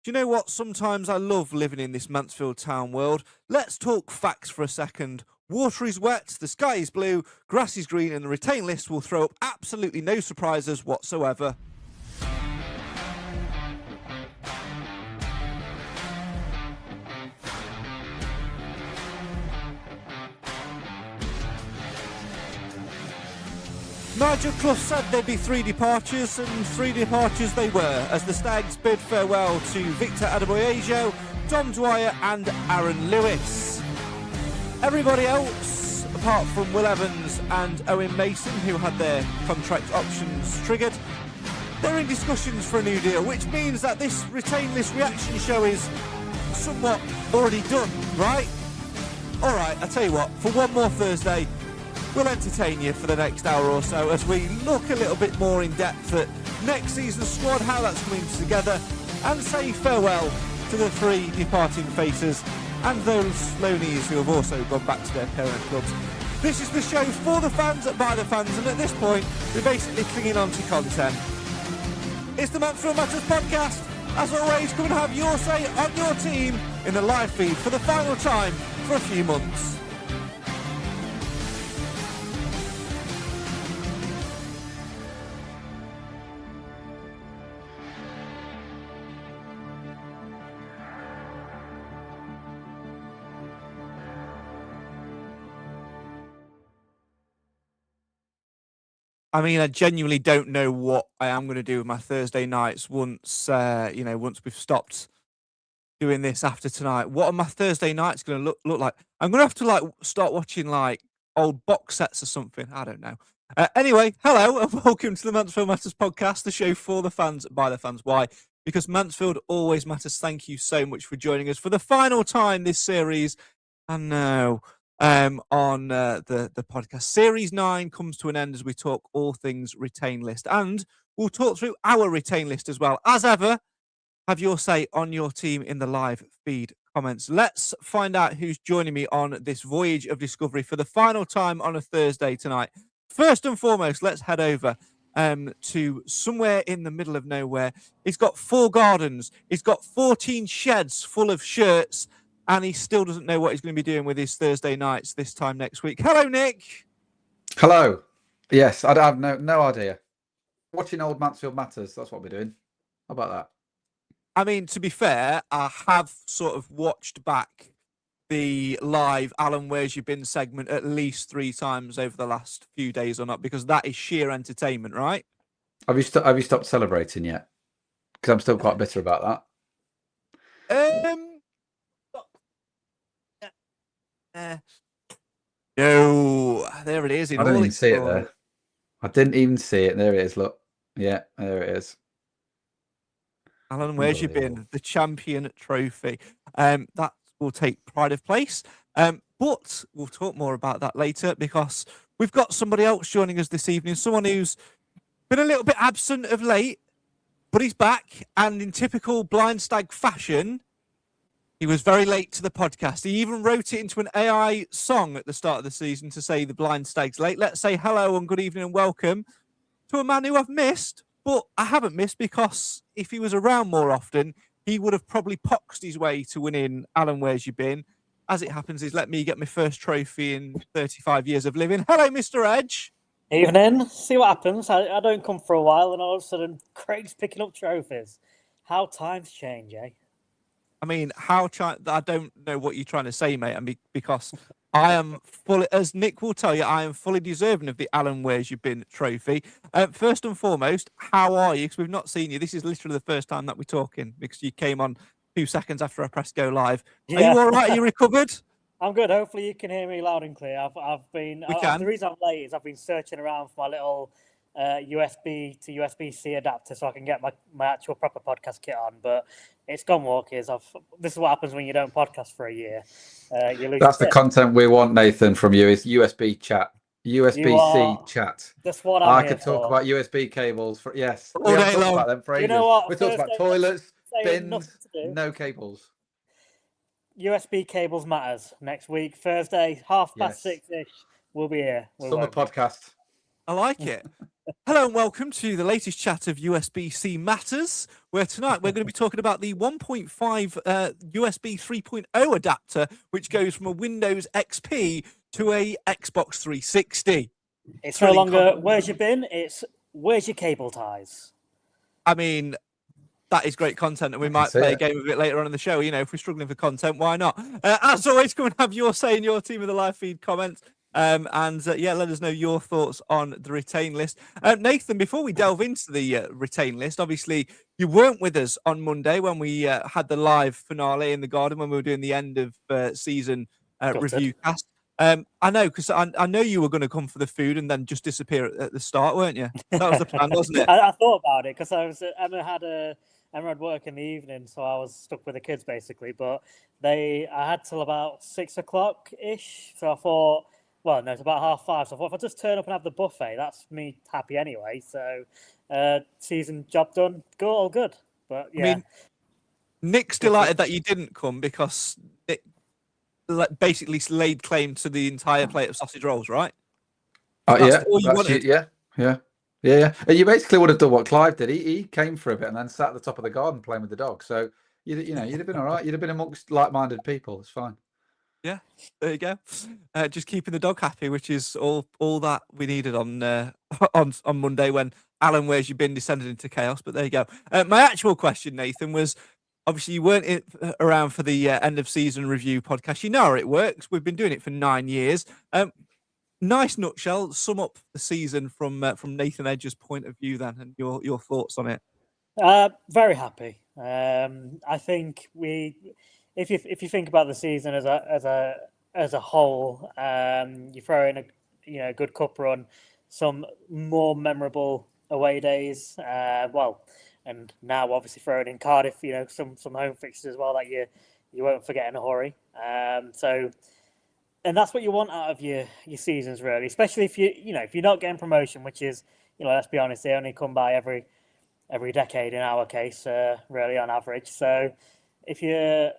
Do you know what? Sometimes I love living in this Mansfield town world. Let's talk facts for a second. Water is wet, the sky is blue, grass is green, and the retain list will throw up absolutely no surprises whatsoever. Nigel Clough said there'd be 3 departures, and 3 departures they were, as the Stags bid farewell to Victor Adeboyejo, Dom Dwyer and Aaron Lewis. Everybody else, apart from Will Evans and Owen Mason, who had their contract options triggered, they're in discussions for a new deal, which means that this retain list reaction show is somewhat already done, right? Alright, I'll tell you what, for one more Thursday, we'll entertain you for the next hour or so as we look a little bit more in depth at next season's squad, how that's coming together, and say farewell to the 3 departing faces and those loanies who have also gone back to their parent clubs. This is the show for the fans, by the fans, and at this point, we're basically clinging on to content. It's the Mansfield Matters Podcast. As always, come and have your say on your team in the live feed for the final time for a few months. I mean, I genuinely don't know what I am going to do with my Thursday nights once we've stopped doing this after tonight. What are my Thursday nights going to look like? I'm going to have to start watching old box sets or something. I don't know. Anyway, hello and welcome to the Mansfield Matters Podcast, the show for the fans, by the fans. Why? Because Mansfield always matters. Thank you so much for joining us for the final time this series. And now, on the podcast. Series 9 comes to an end as we talk all things retain list, and we'll talk through our retain list as well. As ever, have your say on your team in the live feed comments. Let's find out who's joining me on this voyage of discovery for the final time on a Thursday tonight. First and foremost, let's head over to somewhere in the middle of nowhere. He's got 4 gardens. He's got 14 sheds full of shirts. And he still doesn't know what he's going to be doing with his Thursday nights this time next week. Hello, Nick. Hello. Yes, I have no idea. Watching old Mansfield Matters, that's what we're doing. How about that? I mean, to be fair, I have sort of watched back the live Alan Where's You Been segment at least 3 times over the last few days or not, because that is sheer entertainment, right? Have you stopped celebrating yet? Because I'm still quite bitter about that. No, there it is. I didn't even see it there. I didn't even see it. There it is. Look. Yeah, there it is. Alan, where's you been? The champion trophy. That will take pride of place. But we'll talk more about that later because we've got somebody else joining us this evening. Someone who's been a little bit absent of late, but he's back. And in typical Blind Stag fashion, he was very late to the podcast. He even wrote it into an AI song at the start of the season to say the Blind Stag's late. Let's say hello and good evening and welcome to a man who I've missed, but I haven't missed because if he was around more often, he would have probably poxed his way to winning Alan Where's You Been. As it happens, he's let me get my first trophy in 35 years of living. Hello, Mr. Edge. Evening. See what happens. I don't come for a while and all of a sudden Craig's picking up trophies. How times change, eh? I mean, I don't know what you're trying to say, mate. I mean, because I am fully, as Nick will tell you, I am fully deserving of the Alan Where's You Been trophy. First and foremost, how are you? Because we've not seen you. This is literally the first time that we're talking because you came on 2 seconds after I pressed go live. Yeah. Are you all right? Are you recovered? I'm good. Hopefully you can hear me loud and clear. I've been. The reason I'm late is I've been searching around for my little USB to USB-C adapter so I can get my actual proper podcast kit on, but it's gone walkies. This is what happens when you don't podcast for a year. You lose. That's the content we want, Nathan, from you is USB chat. USB-C chat. That's what I could talk about USB cables. Yes. All day long. About them for ages. You know what? We talked about toilets, bins, no cables. USB cables matters. Next week, Thursday, 6:30ish. We'll be here. Summer podcast. I like it. Hello and welcome to the latest chat of USB-C Matters, where tonight we're going to be talking about the 1.5 USB 3.0 adapter, which goes from a Windows XP to a Xbox 360. It's no longer where's your bin, it's where's your cable ties. I mean, that is great content, and we might play a game of it later on in the show. You know, if we're struggling for content, why not? As always, come and have your say in your team of the live feed comments. Let us know your thoughts on the retain list. Nathan, before we delve into the retain list, obviously you weren't with us on Monday when we had the live finale in the garden when we were doing the end of season review cast. I know, because I know you were going to come for the food and then just disappear at the start, weren't you? That was the plan, wasn't it? I thought about it because Emma had work in the evening, so I was stuck with the kids basically. But I had till about 6 o'clock ish, so I thought. Well, no, it's about 5:30. So if I just turn up and have the buffet, that's me happy anyway. So, season job done, all good. But yeah, I mean, Nick's delighted that you didn't come because Nick basically laid claim to the entire plate of sausage rolls, right? Yeah. You basically would have done what Clive did. He came for a bit and then sat at the top of the garden playing with the dog. So you'd have been all right. You'd have been amongst like-minded people. It's fine. Yeah, there you go. Just keeping the dog happy, which is all that we needed on Monday when Alan Where's You Been descended into chaos. But there you go. My actual question, Nathan, was obviously you weren't around for the end of season review podcast. You know how it works. We've been doing it for 9 years. Nice nutshell. Sum up the season from Nathan Edge's point of view, then, and your thoughts on it. Very happy. I think If you think about the season as a whole, you throw in a good cup run, some more memorable away days, and now obviously throwing in Cardiff, some home fixtures as well that you won't forget in a hurry. And that's what you want out of your seasons, really, especially if you're not getting promotion, which is, let's be honest, they only come by every decade in our case, really on average. So if you're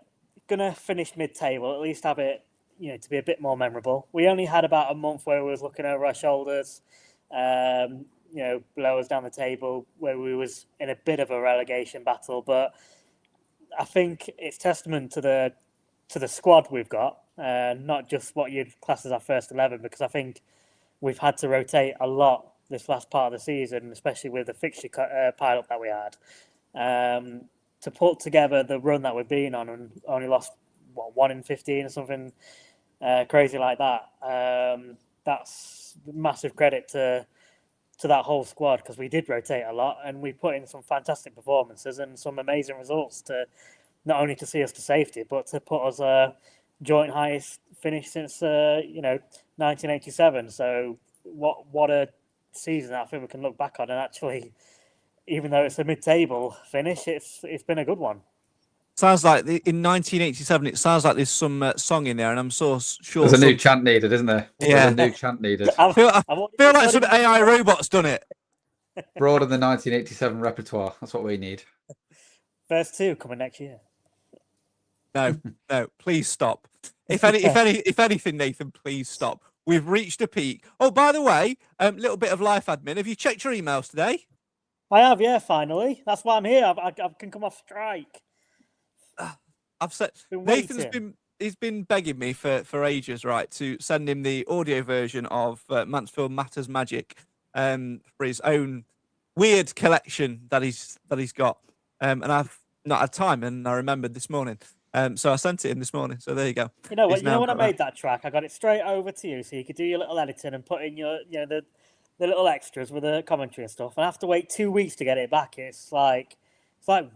gonna finish mid-table, at least have it, to be a bit more memorable. We only had about a month where we was looking over our shoulders, below us down the table, where we was in a bit of a relegation battle. But I think it's testament to the squad we've got, not just what you'd class as our first 11, because I think we've had to rotate a lot this last part of the season, especially with the fixture pile-up that we had. To put together the run that we've been on and only lost 1 in 15 or something crazy like that. That's massive credit to that whole squad, because we did rotate a lot and we put in some fantastic performances and some amazing results to not only to see us to safety, but to put us a joint highest finish since 1987. So what a season I think we can look back on, and actually, even though it's a mid-table finish, it's been a good one. Sounds like in 1987, it sounds like there's some song in there, and I'm so sure there's a new chant needed, isn't there? Yeah, there's a new chant needed. I feel like some AI robot's done it. Broaden the 1987 repertoire. That's what we need. First 2 coming next year. No, please stop. If anything, Nathan, please stop. We've reached a peak. Oh, by the way, little bit of life admin. Have you checked your emails today? I have, yeah, finally. That's why I'm here. I can come off strike. I've said Nathan's been begging me for ages, right, to send him the audio version of Mansfield Matters Magic for his own weird collection that he's got. And I've not had time, and I remembered this morning. So I sent it in this morning. So there you go. You know what? You know when I made that track, I got it straight over to you, so you could do your little editing and put in your the little extras with the commentary and stuff. And I have to wait 2 weeks to get it back. It's like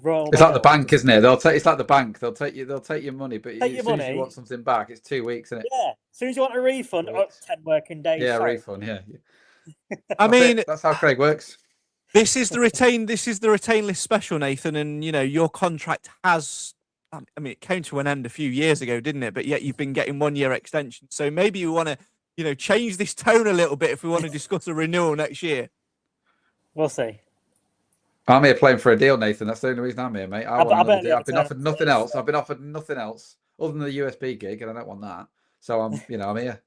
royal. It's like the bank, isn't it? It's like the bank. They'll take your money, but as soon as you want something back, it's 2 weeks, isn't it? Yeah. As soon as you want a refund, 10 working days. Yeah, refund. Yeah. I mean, that's how Craig works. This is the retain list special, Nathan, and your contract has. I mean, it came to an end a few years ago, didn't it? But yet you've been getting 1 year extension. So maybe you want to, change this tone a little bit if we want to discuss a renewal next year. We'll see. I'm here playing for a deal, Nathan. That's the only reason I'm here, mate. I've been offered nothing else. I've been offered nothing else other than the USB gig, and I don't want that. So I'm here.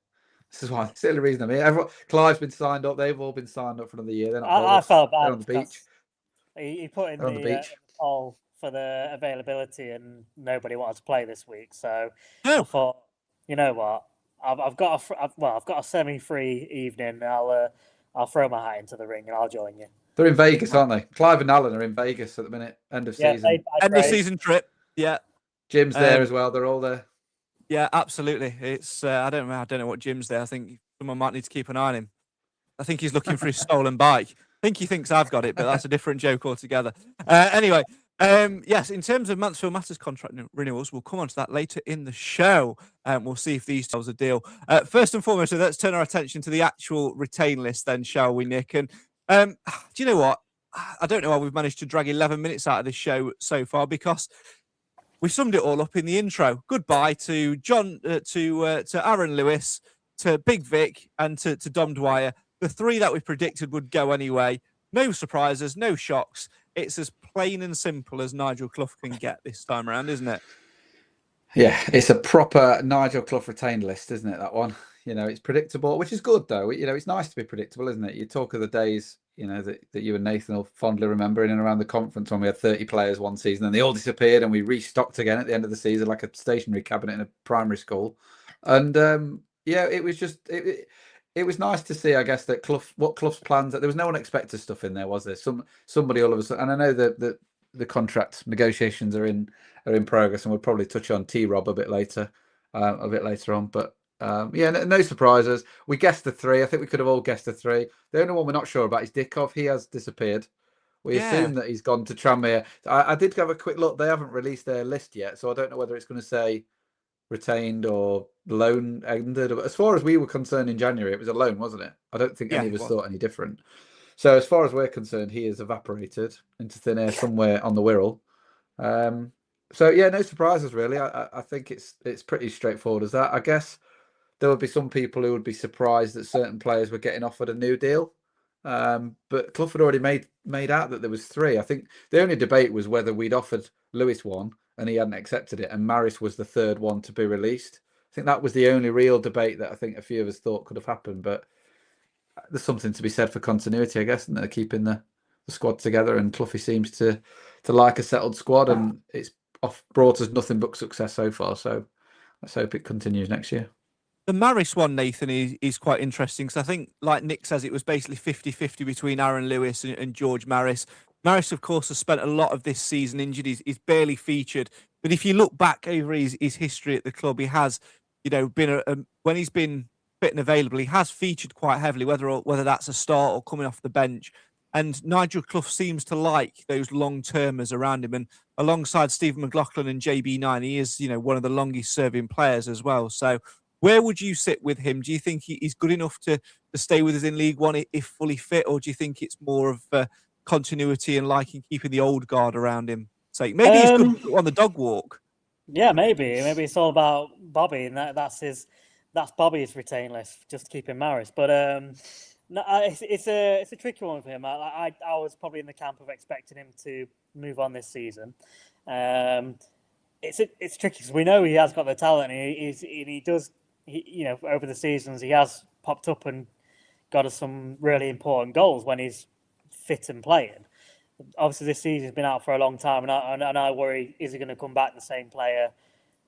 This is why. It's the only reason I'm here. Clive's been signed up. They've all been signed up for another year. They're not I felt bad. They're on the beach. He put in the poll for the availability, and nobody wanted to play this week. So No. I thought, you know what, I've got a semi-free evening. I'll throw my hat into the ring and I'll join you. They're in Vegas, aren't they? Clive and Alan are in Vegas at the minute. End of season. End of season trip. Yeah. Jim's there as well. They're all there. Yeah, absolutely. It's I don't know what Jim's there. I think someone might need to keep an eye on him. I think he's looking for his stolen bike. I think he thinks I've got it, but that's a different joke altogether. Anyway, yes, in terms of Mansfield Matters contract renewals, we'll come on to that later in the show. We'll see if these tells a deal. First and foremost, so let's turn our attention to the actual retain list then, shall we, Nick? And do you know what? I don't know how we've managed to drag 11 minutes out of this show so far, because we summed it all up in the intro. Goodbye to John, to Aaron Lewis, to Big Vic, and to Dom Dwyer. The three that we predicted would go anyway. No surprises, no shocks. It's as plain and simple as Nigel Clough can get this time around, isn't it? Yeah, it's a proper Nigel Clough retained list, isn't it, that one? It's predictable, which is good, though. It's nice to be predictable, isn't it? You talk of the days, that you and Nathan will fondly remember in and around the conference when we had 30 players one season and they all disappeared and we restocked again at the end of the season like a stationary cabinet in a primary school. And, it was just... It was nice to see, I guess, that Clough's plans. There was no unexpected stuff in there, was there? Somebody all of a sudden, and I know that the contract negotiations are in progress, and we'll probably touch on T-Rob a bit later on. But no surprises. We guessed the three. I think we could have all guessed the three. The only one we're not sure about is Dickov. He has disappeared. We assume that he's gone to Tranmere. I did have a quick look. They haven't released their list yet, so I don't know whether it's going to say retained or loan ended. As far as we were concerned in January, it was a loan, wasn't it? I don't think any of us thought any different. So as far as we're concerned, he has evaporated into thin air somewhere on the Wirral. No surprises really. I think it's pretty straightforward as that. I guess there would be some people who would be surprised that certain players were getting offered a new deal. But Clough had already made out that there was three. I think the only debate was whether we'd offered Lewis one and he hadn't accepted it, and Maris was the third one to be released. I think that was the only real debate that I think a few of us thought could have happened. But there's something to be said for continuity, I guess, and they're keeping the squad together. And Cloughie seems to like a settled squad, and it's brought us nothing but success so far. So let's hope it continues next year. The Maris one, Nathan, is quite interesting because I think, like Nick says, it was basically 50-50 between Aaron Lewis and George Maris. Maris, of course, has spent a lot of this season injured. He's barely featured. But if you look back over his history at the club, he has, been when he's been fit and available, he has featured quite heavily, whether that's a start or coming off the bench. And Nigel Clough seems to like those long-termers around him. And alongside Stephen McLaughlin and JB9, he is, one of the longest-serving players as well. So where would you sit with him? Do you think he's good enough to stay with us in League One if fully fit, or do you think it's more of continuity and liking keeping the old guard around him? So maybe he's good on the dog walk. Yeah, maybe it's all about Bobby, and that's Bobby's retain list, just to keep him Maris. But no, it's a tricky one for him. I was probably in the camp of expecting him to move on this season. It's tricky because we know he has got the talent. He does. Over the seasons, he has popped up and got us some really important goals when he's fit and playing. Obviously, this season's been out for a long time, and I worry, is he going to come back the same player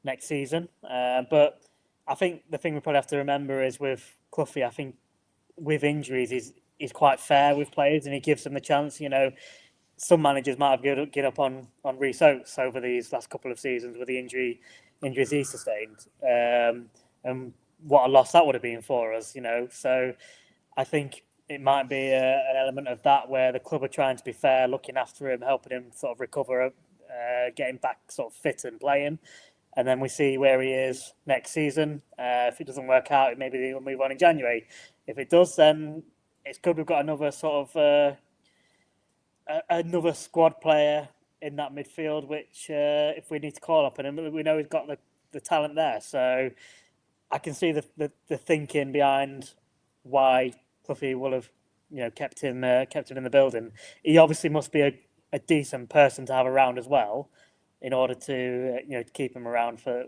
next season? But I think the thing we probably have to remember is with Cloughie, I think with injuries, he's quite fair with players, and he gives them the chance. Some managers might have given up on Rhys Oates over these last couple of seasons with the injuries he sustained, and what a loss that would have been for us. So I think it might be an element of that where the club are trying to be fair, looking after him, helping him sort of recover, getting back sort of fit and playing. And then we see where he is next season. If it doesn't work out, maybe he'll move on in January. If it does, then it's good we've got another sort of another squad player in that midfield, which if we need to call up on him, we know he's got the talent there. So I can see the thinking behind why Cloughie will have, kept him in the building. He obviously must be a decent person to have around as well, in order to keep him around for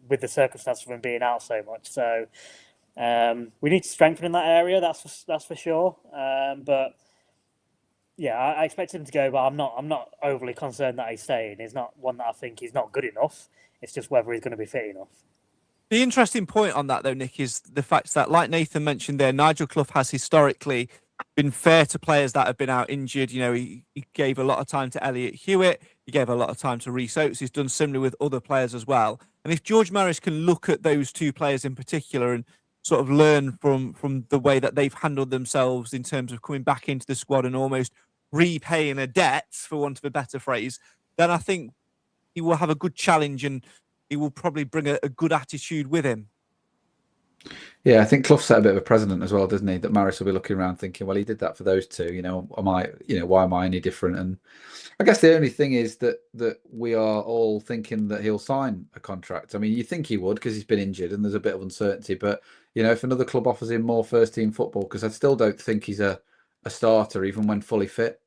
with the circumstances of him being out so much. So We need to strengthen in that area. That's for sure. But yeah, I expect him to go, but I'm not overly concerned that he's staying. He's not one that I think he's not good enough. It's just whether he's going to be fit enough. The interesting point on that, though, Nick, is the fact that, like Nathan mentioned there, Nigel Clough has historically been fair to players that have been out injured. You know, he gave a lot of time to Elliot Hewitt. He gave a lot of time to Rhys Oates. He's done similar with other players as well. And if George Maris can look at those two players in particular and sort of learn from the way that they've handled themselves in terms of coming back into the squad and almost repaying a debt, for want of a better phrase, then I think he will have a good challenge and he will probably bring a good attitude with him. Yeah, I think Clough set a bit of a precedent as well, doesn't he? That Maris will be looking around thinking, well, he did that for those two. You know, why am I any different? And I guess the only thing is that we are all thinking that he'll sign a contract. I mean, you think he would because he's been injured and there's a bit of uncertainty. But you know, if another club offers him more first team football, because I still don't think he's a starter even when fully fit,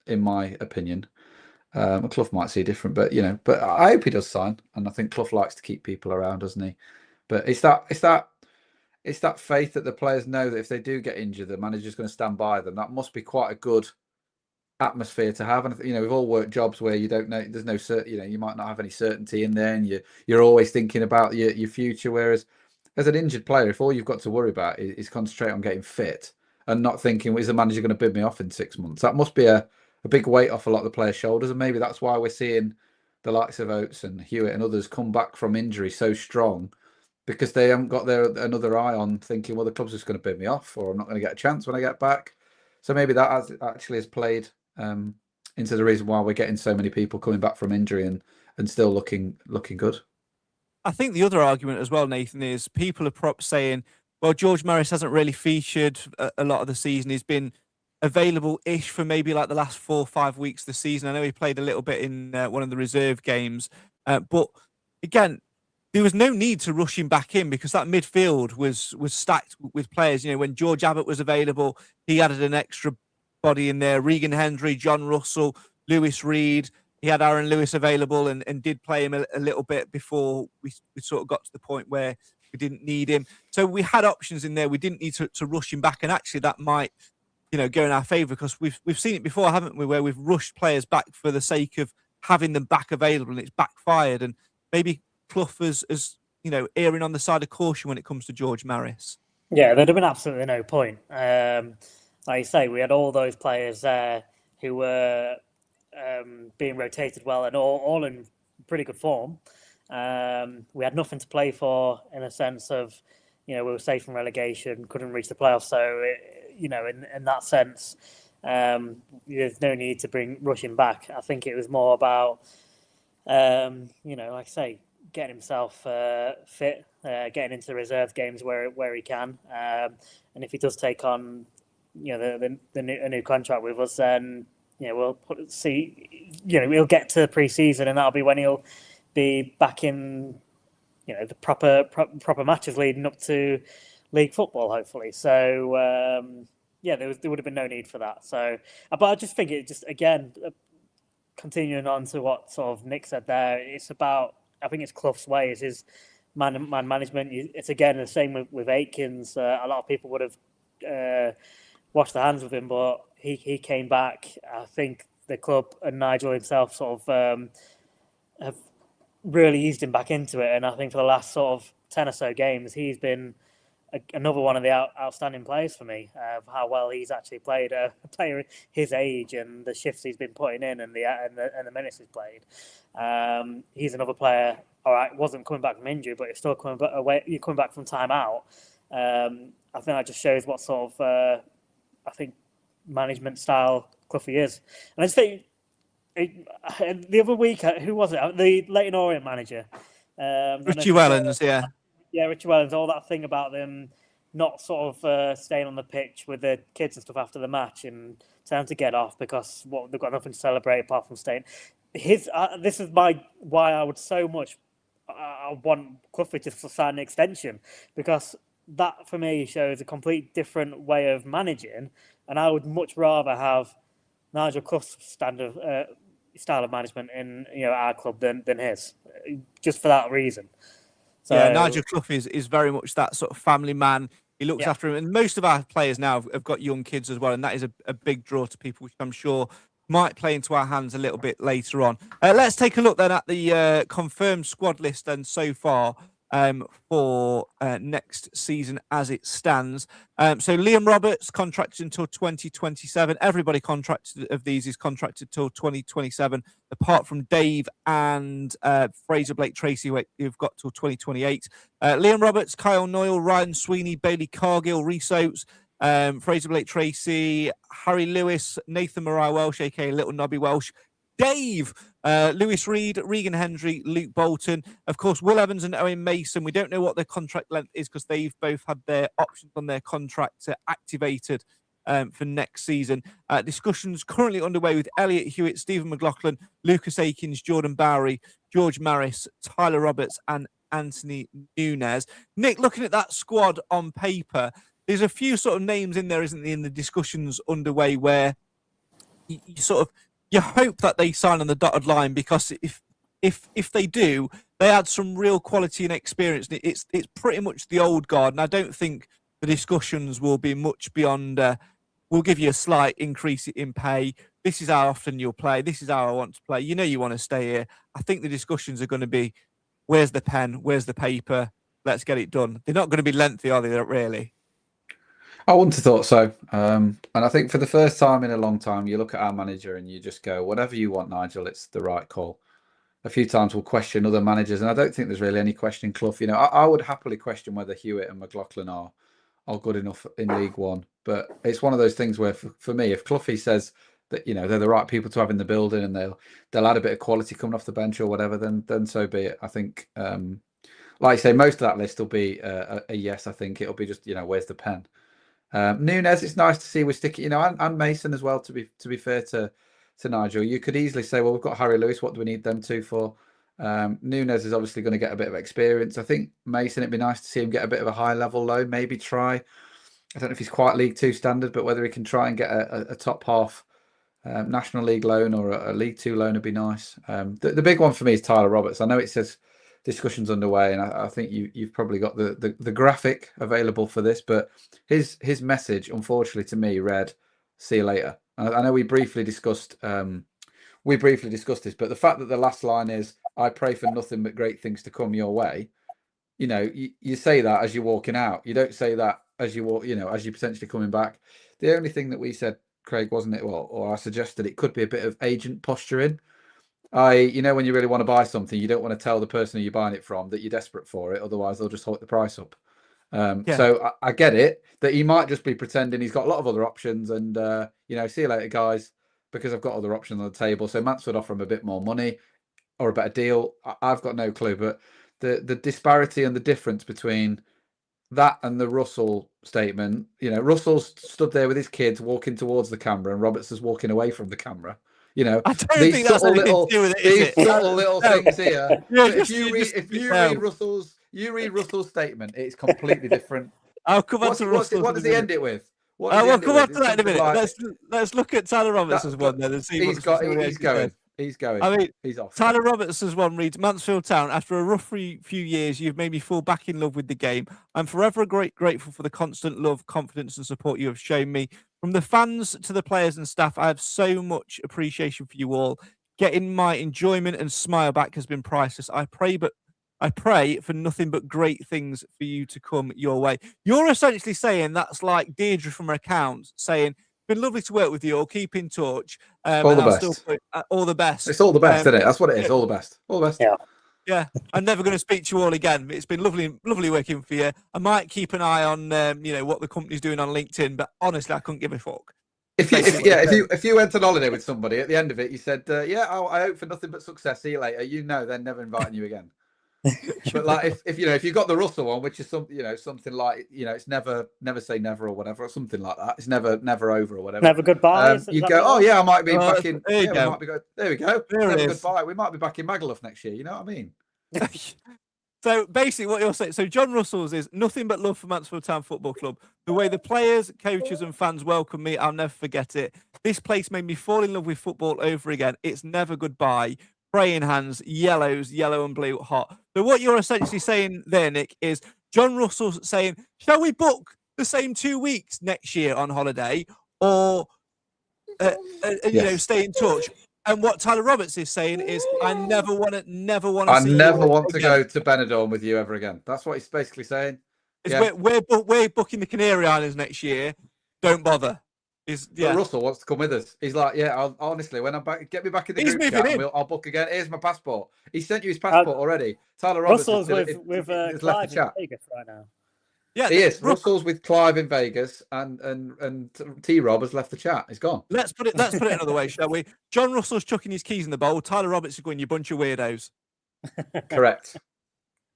in my opinion. Clough might see different, but but I hope he does sign, and I think Clough likes to keep people around, doesn't he? But it's that faith that the players know that if they do get injured, the manager's going to stand by them. That must be quite a good atmosphere to have. And we've all worked jobs where you don't know, there's no certain, you might not have any certainty in there, and you're always thinking about your future. Whereas as an injured player, if all you've got to worry about is concentrate on getting fit and not thinking, well, is the manager going to bid me off in 6 months? That must be a big weight off a lot of the players' shoulders, and maybe that's why we're seeing the likes of Oates and Hewitt and others come back from injury so strong, because they haven't got another eye on thinking, well, the club's just going to bid me off, or I'm not going to get a chance when I get back. So maybe that has played into the reason why we're getting so many people coming back from injury and still looking good. I think the other argument as well, Nathan, is people are saying, well, George Maris hasn't really featured a lot of the season. He's been available-ish for maybe like the last 4 or 5 weeks of the season. I know he played a little bit in one of the reserve games. But again, there was no need to rush him back in because that midfield was stacked with players. When George Abbott was available, he added an extra body in there. Regan Hendry, John Russell, Lewis Reed. He had Aaron Lewis available and did play him a little bit before we sort of got to the point where we didn't need him. So we had options in there. We didn't need to rush him back. And actually that might, go in our favour, because we've seen it before, haven't we, where we've rushed players back for the sake of having them back available and it's backfired. And maybe Clough is erring on the side of caution when it comes to George Maris. Yeah, there'd have been absolutely no point. Like you say, we had all those players there who were being rotated well and all in pretty good form. We had nothing to play for in a sense of, we were safe from relegation, couldn't reach the playoffs. So, in that sense, there's no need to rush him back. I think it was more about, like I say, getting himself fit, getting into the reserve games where he can, and if he does take on, a new contract with us, then we'll see. We'll get to pre-season, and that'll be when he'll be back in, the proper matches leading up to league football, hopefully. So there would have been no need for that. So, but I just think it just again, continuing on to what sort of Nick said there, it's about. I think it's Clough's way. It's his man management. It's again the same with Aikens. A lot of people would have washed their hands with him, but he came back. I think the club and Nigel himself sort of have really eased him back into it. And I think for the last sort of 10 or so games, he's been another one of the outstanding players for me. Of how well he's actually played, a player his age and the shifts he's been putting in and the minutes he's played. He's another player. All right, wasn't coming back from injury, but he's still coming back away. You're coming back from time out. I think that just shows what sort of management style Cloughie is. And I just think the other week, who was it? The Leyton Orient manager, Richie Wellens, yeah. Yeah, Richie Wellens, all that thing about them not sort of staying on the pitch with the kids and stuff after the match and telling them to get off because they've got nothing to celebrate apart from staying. This is why I would so much I want Cloughie to sign an extension, because that for me shows a complete different way of managing, and I would much rather have Nigel Clough's style of management in our club than his, just for that reason. So, yeah, Nigel Clough is very much that sort of family man. He looks after him, and most of our players now have got young kids as well, and that is a big draw to people, which I'm sure might play into our hands a little bit later on. Let's take a look then at the confirmed squad list then so far for next season as it stands. So Liam Roberts contracted until 2027. Everybody contracted of these is contracted till 2027, apart from Dave and Fraser Blake Tracy, who've got till 2028. Liam Roberts, Kyle Noyle, Ryan Sweeney, Bailey Cargill, Rhys Oates, Fraser Blake Tracy, Harry Lewis, Nathan Mariah Welsh, aka Little Nobby Welsh, Dave, Lewis Reed, Regan Hendry, Luke Bolton, of course, Will Evans and Owen Mason. We don't know what their contract length is because they've both had their options on their contract activated for next season. Discussions currently underway with Elliot Hewitt, Stephen McLaughlin, Lucas Akins, Jordan Bowery, George Maris, Tyler Roberts, and Anthony Nunes. Nick, looking at that squad on paper, there's a few sort of names in there, isn't there, in the discussions underway where you hope that they sign on the dotted line, because if they do, they add some real quality and experience. It's pretty much the old guard, and I don't think the discussions will be much beyond. We'll give you a slight increase in pay. This is how often you'll play. This is how I want to play. You know you want to stay here. I think the discussions are going to be, where's the pen? Where's the paper? Let's get it done. They're not going to be lengthy, are they? Really? I wouldn't have thought so. And I think for the first time in a long time, you look at our manager and you just go, whatever you want, Nigel, it's the right call. A few times we'll question other managers, and I don't think there's really any question Clough. You know, I would happily question whether Hewitt and McLaughlin are good enough in League One. But it's one of those things where, for me, if Cloughie says that, you know, they're the right people to have in the building and they'll add a bit of quality coming off the bench or whatever, then so be it. I think, like I say, most of that list will be a yes. I think it'll be just, you know, where's the pen? Nunes, it's nice to see we're sticking, you know, and Mason as well. To be fair to Nigel, you could easily say, well, we've got Harry Lewis. What do we need them to for? Nunes is obviously going to get a bit of experience. I think Mason, it'd be nice to see him get a bit of a high level loan. Maybe try. I don't know if he's quite League Two standard, but whether he can try and get a top half National League loan or a League Two loan would be nice. The big one for me is Tyler Roberts. I know it says discussions underway, and I think you've probably got the graphic available for this, but his message, unfortunately to me, read, "See you later." I know we briefly discussed this, but the fact that the last line is, "I pray for nothing but great things to come your way," you know, you say that as you're walking out. You don't say that as you walk, you know, as you're potentially coming back. The only thing that we said, Craig, wasn't it? Well, or I suggested it could be a bit of agent posturing. You know, when you really want to buy something, you don't want to tell the person who you're buying it from that you're desperate for it. Otherwise, they'll just hike the price up. So I get it that he might just be pretending he's got a lot of other options and, you know, see you later, guys, because I've got other options on the table. So Mansfield offer him a bit more money or a better deal. I've got no clue. But the disparity and the difference between that and the Russell statement, you know, Russell's stood there with his kids walking towards the camera and Roberts is walking away from the camera. You know, I don't think that's anything to do with it, is it? These subtle little things here. Yeah, if you read Russell's statement, it's completely different. I'll come on to Russell. What does he end it with? We'll come on to that in a minute. Like, let's look at Tyler Roberts' one then and see he's going. I mean, he's off. Tyler Roberts' one reads, "Mansfield Town, after a rough few years, you've made me fall back in love with the game. I'm forever grateful for the constant love, confidence and support you have shown me. From the fans to the players and staff, I have so much appreciation for you all. Getting my enjoyment and smile back has been priceless. I pray for nothing but great things for you to come your way." You're essentially saying that's like Deirdre from her account saying, "Been lovely to work with you all. Keep in touch. All the best. All the best." It's all the best, isn't it? That's what it is. All the best. All the best. Yeah. I'm never going to speak to you all again. It's been lovely working for you. I might keep an eye on, you know, what the company's doing on LinkedIn, but honestly, I couldn't give a fuck. If you went on holiday with somebody at the end of it, you said, I hope for nothing but success. See you later. You know, they're never inviting you again. But like if you got the Russell one, which is something like, you know, it's never say never or whatever, or something like that. It's never over or whatever. Never goodbye. You go, oh yeah, I might be back in. There you go. There we go. Never goodbye. We might be back in Magaluf next year. You know what I mean? So basically, what you're saying. So John Russell's is nothing but love for Mansfield Town Football Club. The way the players, coaches, and fans welcome me, I'll never forget it. This place made me fall in love with football over again. It's never goodbye. praying hands, yellows, yellow and blue, hot. So what you're essentially saying there, Nick, is John Russell's saying, shall we book the same 2 weeks next year on holiday, or stay in touch? And what Tyler Roberts is saying is, I never want to go to Benidorm with you ever again. That's what he's basically saying. We're booking the Canary Islands next year. Don't bother. But Russell wants to come with us. He's like, I'll, honestly, when I'm back, get me back in the group chat. I'll book again. Here's my passport. He sent you his passport already. Tyler Roberts Russell's with Clive in Vegas right now. Yeah, he is. Russell's with Clive in Vegas, and T-Rob has left the chat. He's gone. Let's put it another way, shall we? John Russell's chucking his keys in the bowl. Tyler Roberts is going, you bunch of weirdos. Correct.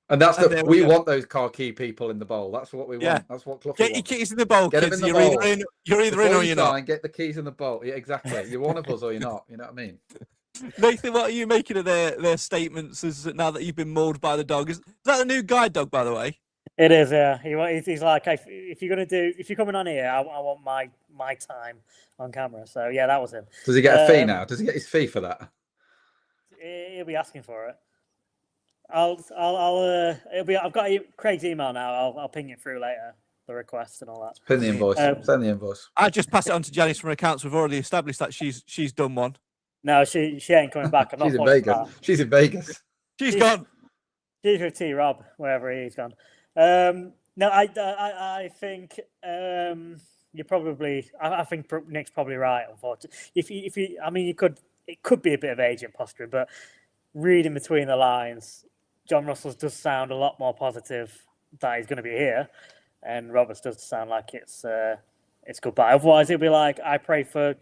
And that's we want those car key people in the bowl. That's what we want. Yeah. That's what Clough Get your keys in the bowl, Get kids. Them in the bowl. You're either in or you're not. Get the keys in the bowl. Yeah, exactly. You're one of us or you're not. You know what I mean? Nathan, what are you making of their statements now that you've been mauled by the dog? Is that a new guide dog, by the way? It is, yeah. He's like, if you're coming on here, I want my time on camera. So yeah, that was him. Does he get a fee now? Does he get his fee for that? He'll be asking for it. I've got Craig's email now. I'll ping it through later, the request and all that. Pin the invoice. Send the invoice. I just pass it on to Janice from accounts. We've already established that she's done one. No, she ain't coming back. She's in Vegas. She's in Vegas. She's gone. She's with T Rob, wherever he's gone. No, I think you're probably. I think Nick's probably right. Unfortunately, it could be a bit of agent posturing, but reading between the lines, John Russell does sound a lot more positive that he's going to be here, and Roberts does sound like it's goodbye. Otherwise, it'll be like, I pray for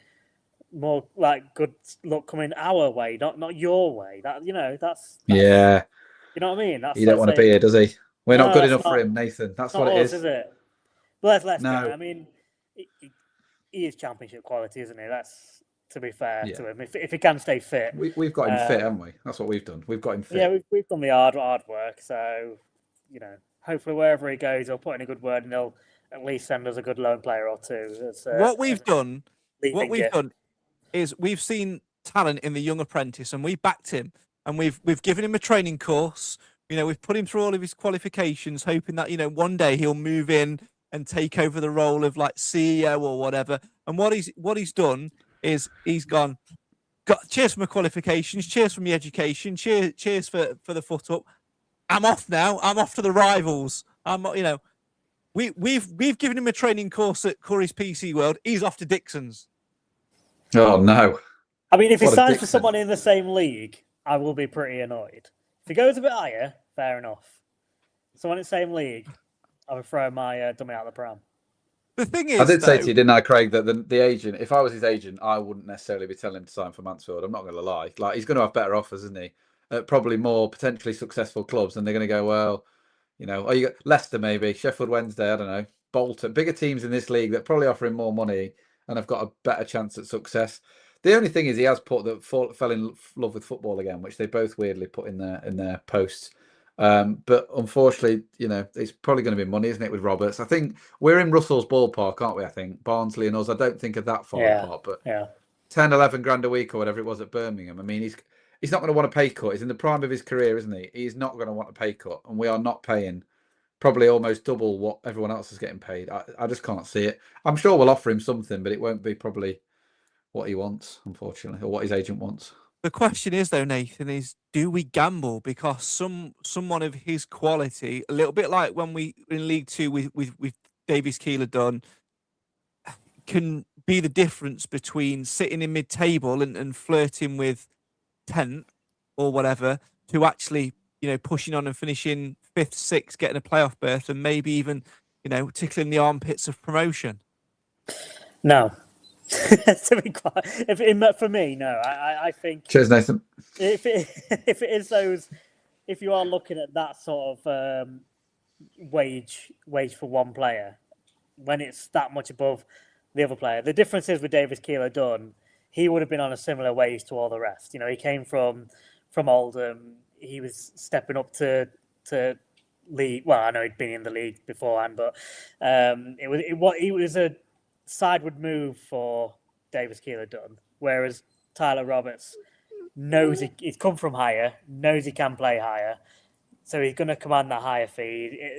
more like good luck coming our way, not your way. That's yeah. You know what I mean? He don't want to be here, does he? We're not good enough for him, Nathan. That's what it is. It? But let's no. go. I mean, he is championship quality, isn't he? That's to be fair to him. If he can stay fit, we've got him fit, haven't we? That's what we've done. We've got him fit. Yeah, we've done the hard work. So hopefully wherever he goes, he'll put in a good word, and he'll at least send us a good loan player or two. What we've done is we've seen talent in the young apprentice, and we backed him, and we've given him a training course. We've put him through all of his qualifications, hoping that, one day he'll move in and take over the role of like CEO or whatever. And what he's done is he's got cheers for my qualifications, cheers for my education, cheers for the foot up. I'm off now. I'm off to the rivals. We've given him a training course at Curry's PC World. He's off to Dixon's. Oh no. I mean, if he signs for someone in the same league, I will be pretty annoyed. If he goes a bit higher, fair enough. Someone in the same league, I would throw my dummy out of the pram. The thing is, I did say to you, didn't I, Craig, that the agent, if I was his agent, I wouldn't necessarily be telling him to sign for Mansfield. I'm not going to lie. Like, he's going to have better offers, isn't he? Probably more potentially successful clubs, and they're going to go, well, you got Leicester maybe, Sheffield Wednesday, I don't know, Bolton, bigger teams in this league that probably offer him more money and have got a better chance at success. The only thing is he has fell in love with football again, which they both weirdly put in their posts. But unfortunately, it's probably going to be money, isn't it, with Roberts? I think we're in Russell's ballpark, aren't we? I think Barnsley and us. I don't think of that far apart, but 10, 11 grand a week or whatever it was at Birmingham. I mean, he's not going to want a pay cut. He's in the prime of his career, isn't he? He's not going to want a pay cut, and we are not paying probably almost double what everyone else is getting paid. I just can't see it. I'm sure we'll offer him something, but it won't be probably what he wants, unfortunately, or what his agent wants. The question is, though, Nathan, is do we gamble? Because someone of his quality, a little bit like when we in League Two with Davies Keeler done, can be the difference between sitting in mid-table and flirting with 10th or whatever to actually, pushing on and finishing 5th, 6th, getting a playoff berth, and maybe even, tickling the armpits of promotion. No. To be quite, for me, no. I think. Cheers, Nathan. If it is those, if you are looking at that sort of wage for one player, when it's that much above the other player, the difference is with Davis Keeler Dunn, he would have been on a similar wage to all the rest. He came from Oldham. He was stepping up to league. Well, I know he'd been in the league beforehand, but it was a sideward move for Davis Keeler Dunn, whereas Tyler Roberts knows he's come from higher, knows he can play higher, so he's going to command that higher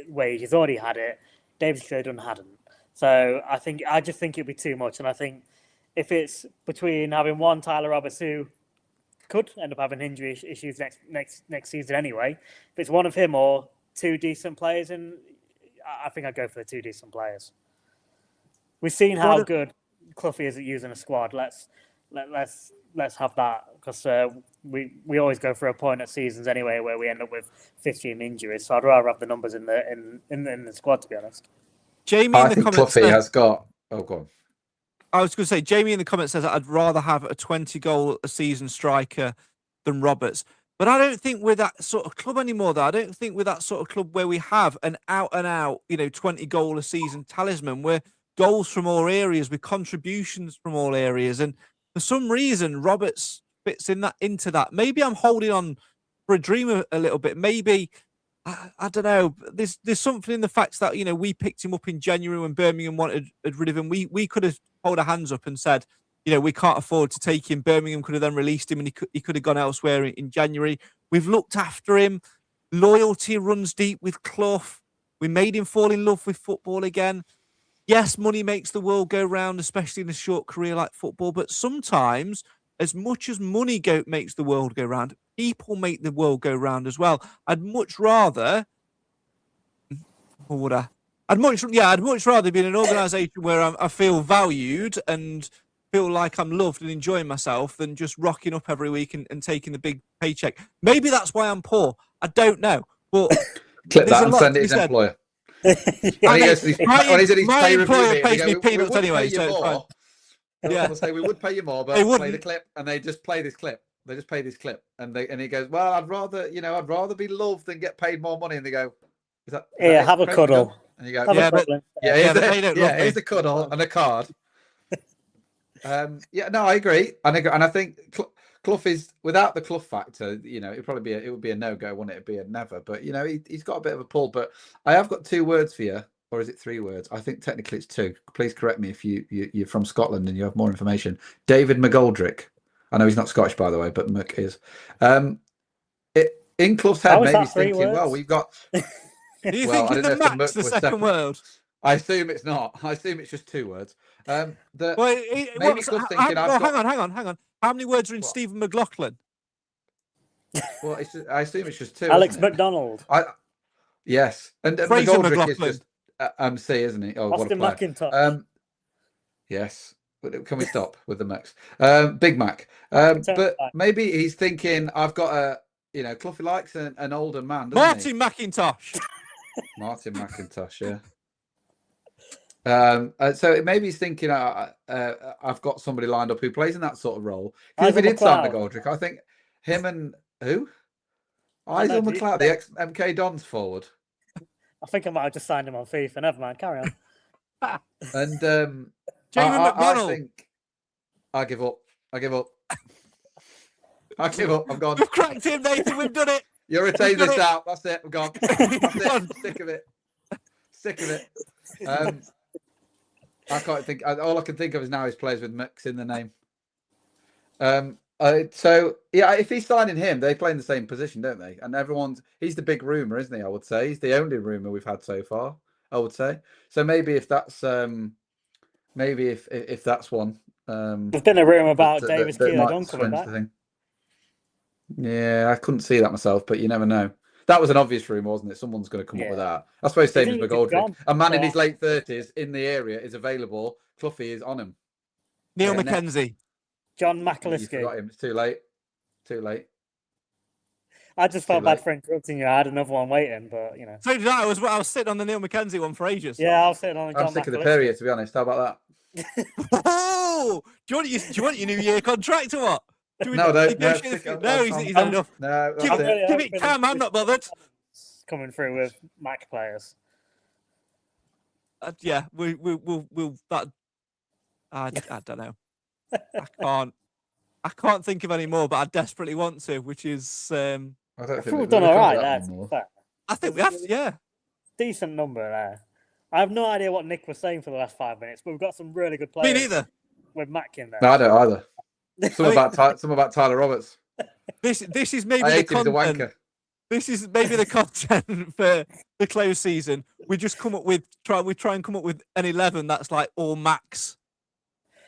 wage. He's already had it. David Clear hadn't. So I just think it'd be too much. And I think if it's between having one Tyler Roberts who could end up having injury issues next season anyway, if it's one of him or two decent players, and I think I'd go for the two decent players. We've seen how good Clough is at using a squad. Let's have that, because we always go for a point at seasons anyway where we end up with 15 injuries. So I'd rather have the numbers in the squad, to be honest. Jamie in the comments has got. Oh, go on. I was going to say, Jamie in the comments says I'd rather have a 20-goal a season striker than Roberts. But I don't think we're that sort of club anymore, though. I don't think we're that sort of club where we have an out-and-out, 20-goal a season talisman. We're goals from all areas with contributions from all areas. And for some reason, Roberts fits into that. Maybe I'm holding on for a dream a little bit. Maybe, I don't know. There's something in the fact that, we picked him up in January when Birmingham wanted rid of him. We could have held our hands up and said, we can't afford to take him. Birmingham could have then released him and he could have gone elsewhere in January. We've looked after him. Loyalty runs deep with Clough. We made him fall in love with football again. Yes, money makes the world go round, especially in a short career like football. But sometimes, as much as money makes the world go round, people make the world go round as well. I'd much rather, I'd much rather be in an organisation where I feel valued and feel like I'm loved and enjoying myself than just rocking up every week and taking the big paycheck. Maybe that's why I'm poor. I don't know. But clip that and send it to his employer. My employer pays me peanuts anyway, so it's fine. Yeah, say we would pay you more, but play the clip, and they just play this clip. They just play this clip, and he goes, "Well, I'd rather be loved than get paid more money." And they go, "Is that have a cuddle?" And you go, "Here's the cuddle and a card." I agree, and I think Clough is, without the Clough factor, it would be a no-go, wouldn't it? It'd be a never. But he's got a bit of a pull. But I have got 2 words for you, or is it 3 words? I think technically it's 2. Please correct me if you're from Scotland and you have more information. David McGoldrick. I know he's not Scottish, by the way, but Mc is. In Clough's head, maybe he's thinking, words? Well, we've got. Are you thinking the Mac's the second word? I assume it's not. I assume it's just 2 words. Hang on. How many words are in Stephen McLaughlin? Well, I assume it's just 2. Alex McDonald. Yes, and Fraser McGoldrick is just MC, isn't he? Oh, Austin what a player. McIntosh. Yes. Can we stop with the Macs? Big Mac. But maybe he's thinking, I've got Clough likes an older man, doesn't he? Martin McIntosh. Martin McIntosh, yeah. So maybe he's thinking, I've got somebody lined up who plays in that sort of role. Because if he did sign McGoldrick, I think him and who? Isaac McLeod, the ex-MK Dons forward. I think I might have just signed him on FIFA. Never mind, carry on. And Jamie McDonald. I think I give up. I give up. I'm gone. We've cracked him, Nathan. We've done it. You retained this out. That's it. I'm gone. That's it. Sick of it. Sick of it. I can't think. All I can think of is now is players with Mix in the name. If he's signing him, they play in the same position, don't they? And he's the big rumor, isn't he? I would say he's the only rumor we've had so far. I would say. So maybe if that's if that's one. There's been a rumor about Davis Keeler coming back. Yeah, I couldn't see that myself, but you never know. That was an obvious rumor, wasn't it? Someone's going to come up with that. I suppose David McGoldrick, a man in his late 30s in the area, is available. Cloughie is on him. Neil McKenzie. John McAlliskey. You forgot him. It's too late. I just felt bad for interrupting you. I had another one waiting, but So did I. I was sitting on the Neil McKenzie one for ages. Yeah, I was sitting on the John I'm sick McAlliskey. of the period, to be honest. How about that? Oh, do you want your New Year contract or what? No, he's had enough. No, give it Cam. I'm not bothered. Coming through with Mac players. We'll that. I don't know. I can't think of any more, but I desperately want to. Which is, I think we've done all right there. I think we have. Yeah, decent number there. I have no idea what Nick was saying for the last 5 minutes, but we've got some really good players. Me neither. With Mac in there. No, I don't either. Some about Tyler Roberts. This is maybe I the hate him as a content. wanker. This is maybe the content for the close season. We just come up with try and come up with an 11 that's like all max.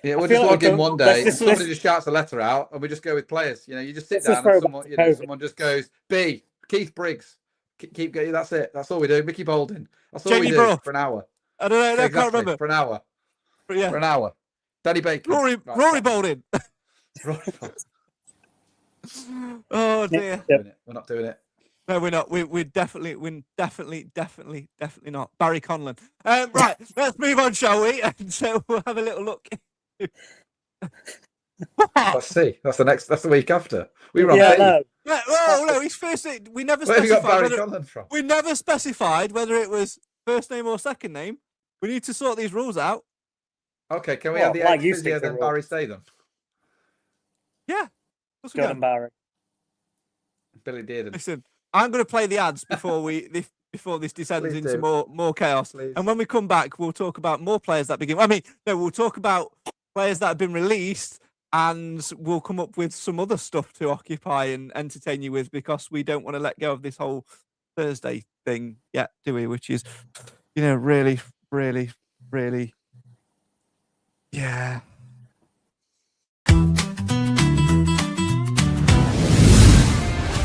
Yeah, we'll just log in one day and somebody just shouts a letter out and we just go with players. You know, you just sit down and someone just goes, B, Keith Briggs. Keep going. That's it. That's all we do. Mickey Balding. That's all we do for an hour. I don't know. Yeah, I can't remember. For an hour. But yeah. For an hour. Danny Baker. Rory Balding. Oh dear. We're not doing it. No, we're not. We're definitely not. Barry Conlon. Right, let's move on, shall we? And so we'll have a little look. Let's see. That's the week after. We were on no, he's first. We never Where have you got specified Barry Conlon from? we never specified whether it was first name or second name. We need to sort these rules out. Okay, can we have the ex-physio then Barry stay them? Yeah. Jordan Barry. Billy Dearden. Listen, I'm going to play the ads before this descends into more chaos. Please. And when we come back, we'll talk about more players that begin. We'll talk about players that have been released, and we'll come up with some other stuff to occupy and entertain you with, because we don't want to let go of this whole Thursday thing yet, do we? Which is, really, really, really, yeah.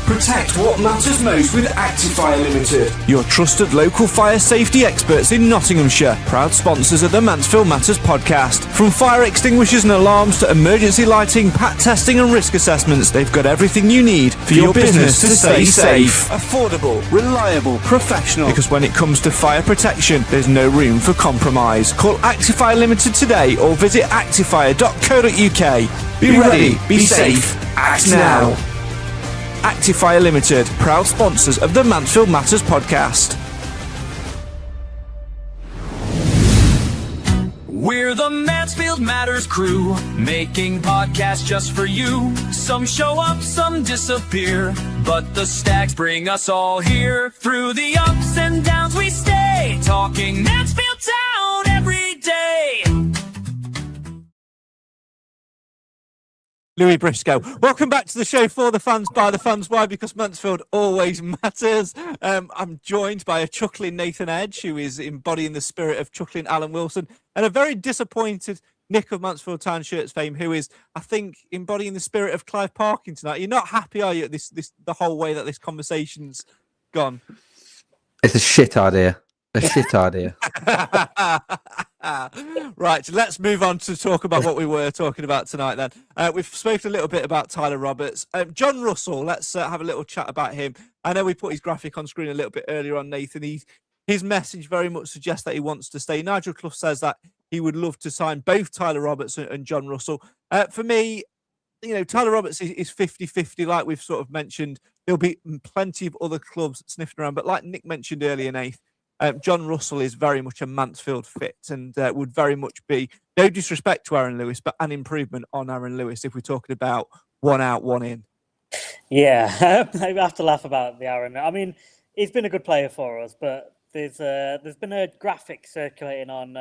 Protect what matters most with Actifire Limited. Your trusted local fire safety experts in Nottinghamshire. Proud sponsors of the Mansfield Matters Podcast. From fire extinguishers and alarms to emergency lighting, pat testing and risk assessments, they've got everything you need for your business to stay safe. Affordable, reliable, professional. Because when it comes to fire protection, there's no room for compromise. Call Actifire Limited today or visit actifire.co.uk. Be ready, be safe, act now. Actifire Limited, proud sponsors of the Mansfield Matters Podcast. We're the Mansfield Matters crew, making podcasts just for you. Some show up, some disappear, but the Stags bring us all here. Through the ups and downs we stay, talking Mansfield Town every day. Louis Briscoe. Welcome back to the show for the fans, by the fans. Why? Because Mansfield always matters. I'm joined by a chuckling Nathan Edge, who is embodying the spirit of chuckling Alan Wilson, and a very disappointed Nick of Mansfield Town Shirts fame, who is, I think, embodying the spirit of Clive Parkin tonight. You're not happy, are you, at the whole way that this conversation's gone? It's a shit idea. A shit idea. Right, let's move on to talk about what we were talking about tonight then. We've spoken a little bit about Tyler Roberts. John Russell, let's have a little chat about him. I know we put his graphic on screen a little bit earlier on, Nathan. His message very much suggests that he wants to stay. Nigel Clough says that he would love to sign both Tyler Roberts and John Russell. For me, Tyler Roberts is 50-50, like we've sort of mentioned. There'll be plenty of other clubs sniffing around, but like Nick mentioned earlier, Nath, John Russell is very much a Mansfield fit and would very much be, no disrespect to Aaron Lewis, but an improvement on Aaron Lewis if we're talking about one out, one in. Yeah, I have to laugh about the Aaron. I mean, he's been a good player for us, but there's been a graphic circulating on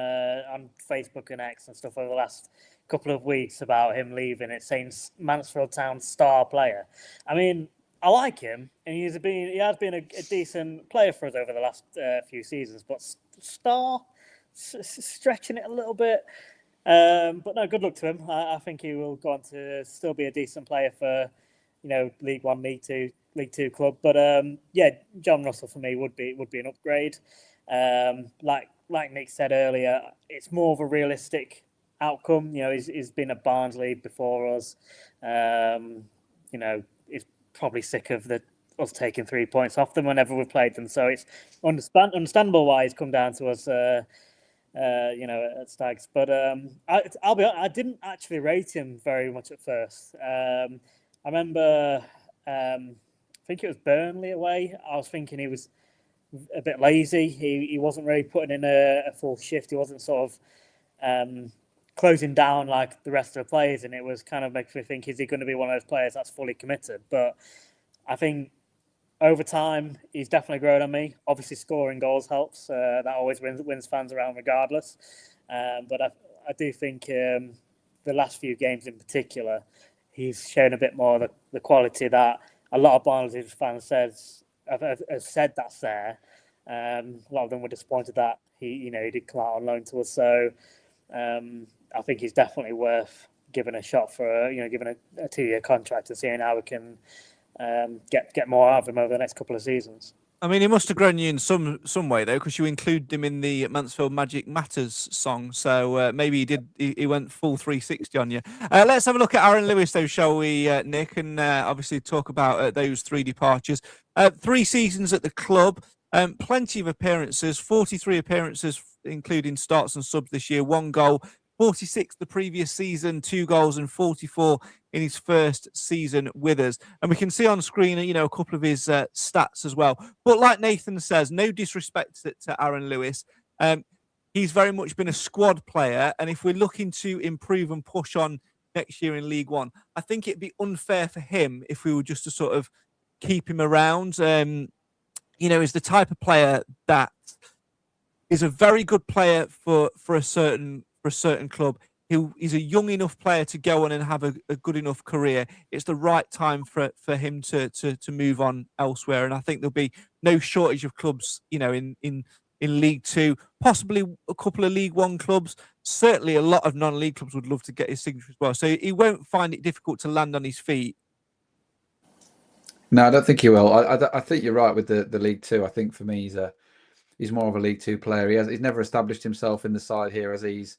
Facebook and X and stuff over the last couple of weeks about him leaving. It's saying Mansfield Town star player. I mean, I like him, and he has been a decent player for us over the last few seasons. But stretching it a little bit. But no, good luck to him. I think he will go on to still be a decent player for, League One, League Two club. But John Russell for me would be an upgrade. Like Nick said earlier, it's more of a realistic outcome. He's been at Barnsley before us. He's probably sick of us taking 3 points off them whenever we've played them. So it's understandable why he's come down to us, at Stags. But I'll be honest, I didn't actually rate him very much at first. I remember, I think it was Burnley away. I was thinking he was a bit lazy. He wasn't really putting in a full shift. He wasn't sort of closing down like the rest of the players, and it was kind of makes me think, is he going to be one of those players that's fully committed? But I think over time he's definitely grown on me. Obviously scoring goals helps. That always wins fans around regardless. But I do think the last few games in particular, he's shown a bit more the quality that a lot of Barnsley fans have said that's there. A lot of them were disappointed that he did come out on loan to us. So I think he's definitely worth giving a shot for given a 2-year contract and seeing how we can get more out of him over the next couple of seasons. I mean, he must have grown you in some way though, because you included him in the Mansfield Matters song. So maybe he went full 360 on you. Let's have a look at Aaron Lewis though, shall we, Nick? And obviously talk about those 3 departures. 3 seasons at the club, plenty of appearances, 43 appearances, including starts and subs this year, 1 goal. 46 the previous season, 2 goals, and 44 in his first season with us. And we can see on screen, a couple of his stats as well. But like Nathan says, no disrespect to Aaron Lewis. He's very much been a squad player. And if we're looking to improve and push on next year in League One, I think it'd be unfair for him if we were just to sort of keep him around. He's the type of player that is a very good player for a certain club. He's a young enough player to go on and have a good enough career. It's the right time for him to move on elsewhere. And I think there'll be no shortage of clubs, in League Two, possibly a couple of League One clubs. Certainly a lot of non-league clubs would love to get his signature as well. So he won't find it difficult to land on his feet. No, I don't think he will. I think you're right with the League Two. I think for me, he's more of a League Two player. He's never established himself in the side here as he's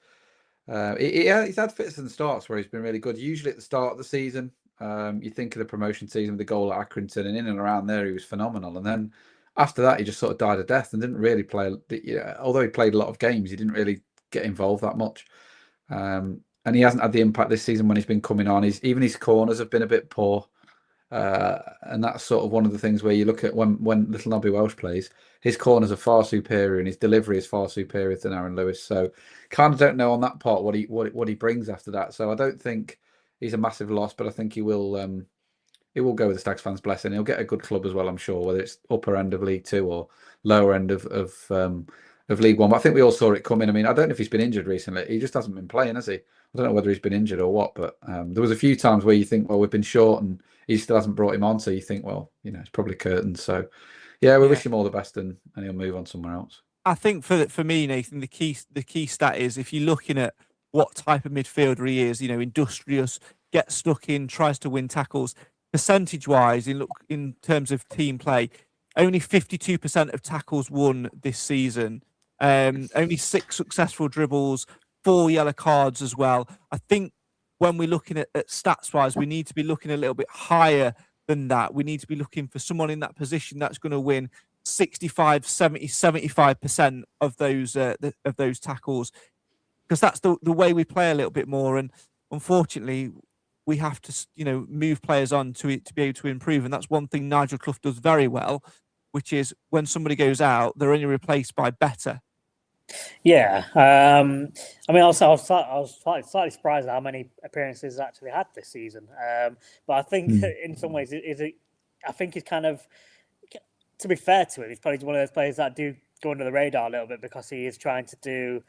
had fits and starts where he's been really good. Usually at the start of the season, you think of the promotion season with the goal at Accrington, and in and around there he was phenomenal. And then after that, he just sort of died a death and didn't really play. Although he played a lot of games, he didn't really get involved that much. And he hasn't had the impact this season when he's been coming on. Even his corners have been a bit poor. And that's sort of one of the things where you look at when little Nobby Welsh plays, his corners are far superior and his delivery is far superior than Aaron Lewis. So kind of don't know on that part what he brings after that. So I don't think he's a massive loss, but I think he will go with the Stags fans' blessing. He'll get a good club as well, I'm sure, whether it's upper end of League Two or lower end of League One. But I think we all saw it coming. I mean, I don't know if he's been injured recently. He just hasn't been playing, has he? I don't know whether he's been injured or what, but there was a few times where you think, well, we've been short and he still hasn't brought him on. So you think, well, it's probably curtains. So yeah, we wish him all the best and he'll move on somewhere else. I think for me, Nathan, the key stat is if you're looking at what type of midfielder he is, industrious, gets stuck in, tries to win tackles, percentage-wise, in terms of team play, only 52% of tackles won this season. Only 6 successful dribbles, 4 yellow cards as well. I think when we're looking at stats-wise, we need to be looking a little bit higher than that. We need to be looking for someone in that position that's going to win 65, 70, 75% of those tackles, because that's the way we play a little bit more. And unfortunately, we have to move players on to be able to improve. And that's one thing Nigel Clough does very well, which is when somebody goes out, they're only replaced by better. Yeah, I mean, also I was slightly surprised at how many appearances he's actually had this season. But I think in some ways, I think he's kind of, to be fair to him, he's probably one of those players that do go under the radar a little bit because he is trying to do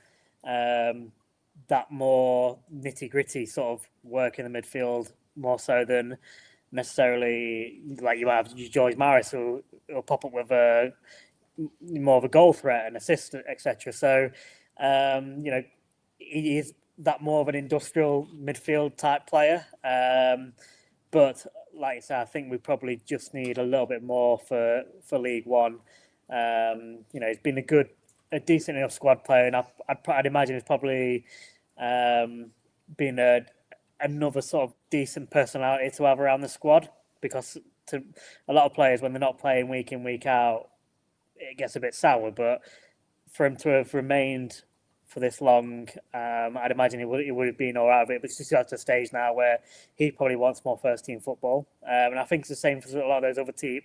that more nitty gritty sort of work in the midfield more so than necessarily like you have George Maris who will pop up with more of a goal threat and assist, etc. So, he is that more of an industrial midfield type player. But like I said, I think we probably just need a little bit more for League One. He's been a decent enough squad player, and I'd imagine he's probably been another sort of decent personality to have around the squad, because to a lot of players, when they're not playing week in, week out, it gets a bit sour. But for him to have remained for this long, I'd imagine he would have been all right with it. But it's just got to a stage now where he probably wants more first team football, and I think it's the same for a lot of those other team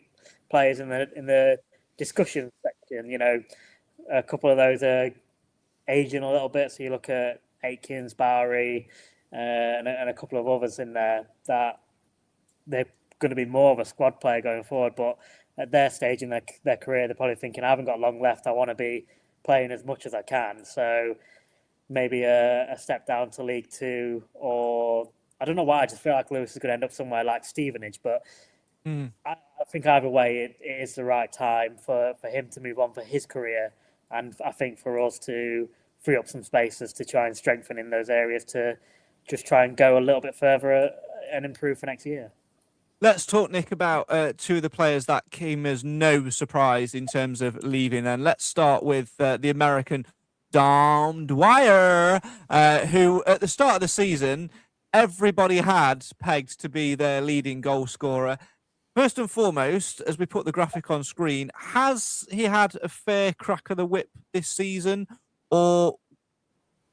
players in the discussion section. A couple of those are aging a little bit. So you look at Aikens, Bowery, and a couple of others in there that they're going to be more of a squad player going forward. But at their stage in their career, they're probably thinking, I haven't got long left. I want to be playing as much as I can. So maybe a step down to League Two or I don't know why. I just feel like Lewis is going to end up somewhere like Stevenage, but I think either way, it is the right time for him to move on for his career, and I think for us to free up some spaces to try and strengthen in those areas to just try and go a little bit further and improve for next year. Let's talk, Nick, about two of the players that came as no surprise in terms of leaving. And let's start with the American Dom Dwyer, who at the start of the season, everybody had pegged to be their leading goal scorer. First and foremost, as we put the graphic on screen, has he had a fair crack of the whip this season, or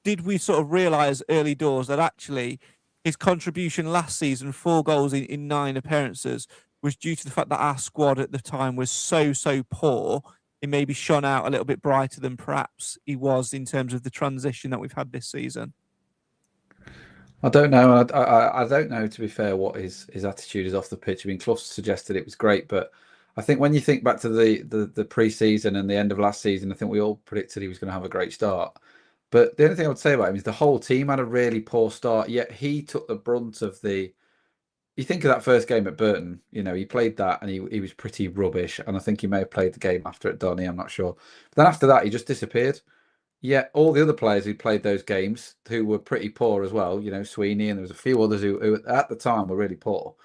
did we sort of realise early doors that actually his contribution last season, 4 goals in 9 appearances, was due to the fact that our squad at the time was so poor? It maybe shone out a little bit brighter than perhaps he was in terms of the transition that we've had this season. I don't know. I don't know, to be fair, what his attitude is off the pitch. I mean, Clough suggested it was great, but I think when you think back to the pre-season and the end of last season, I think we all predicted he was going to have a great start. But the only thing I would say about him is the whole team had a really poor start, yet he took the brunt of the... You think of that first game at Burton, he played that and he was pretty rubbish. And I think he may have played the game after at Donny, I'm not sure. But then after that, he just disappeared. Yet all the other players who played those games, who were pretty poor as well, Sweeney, and there was a few others who at the time were really poor.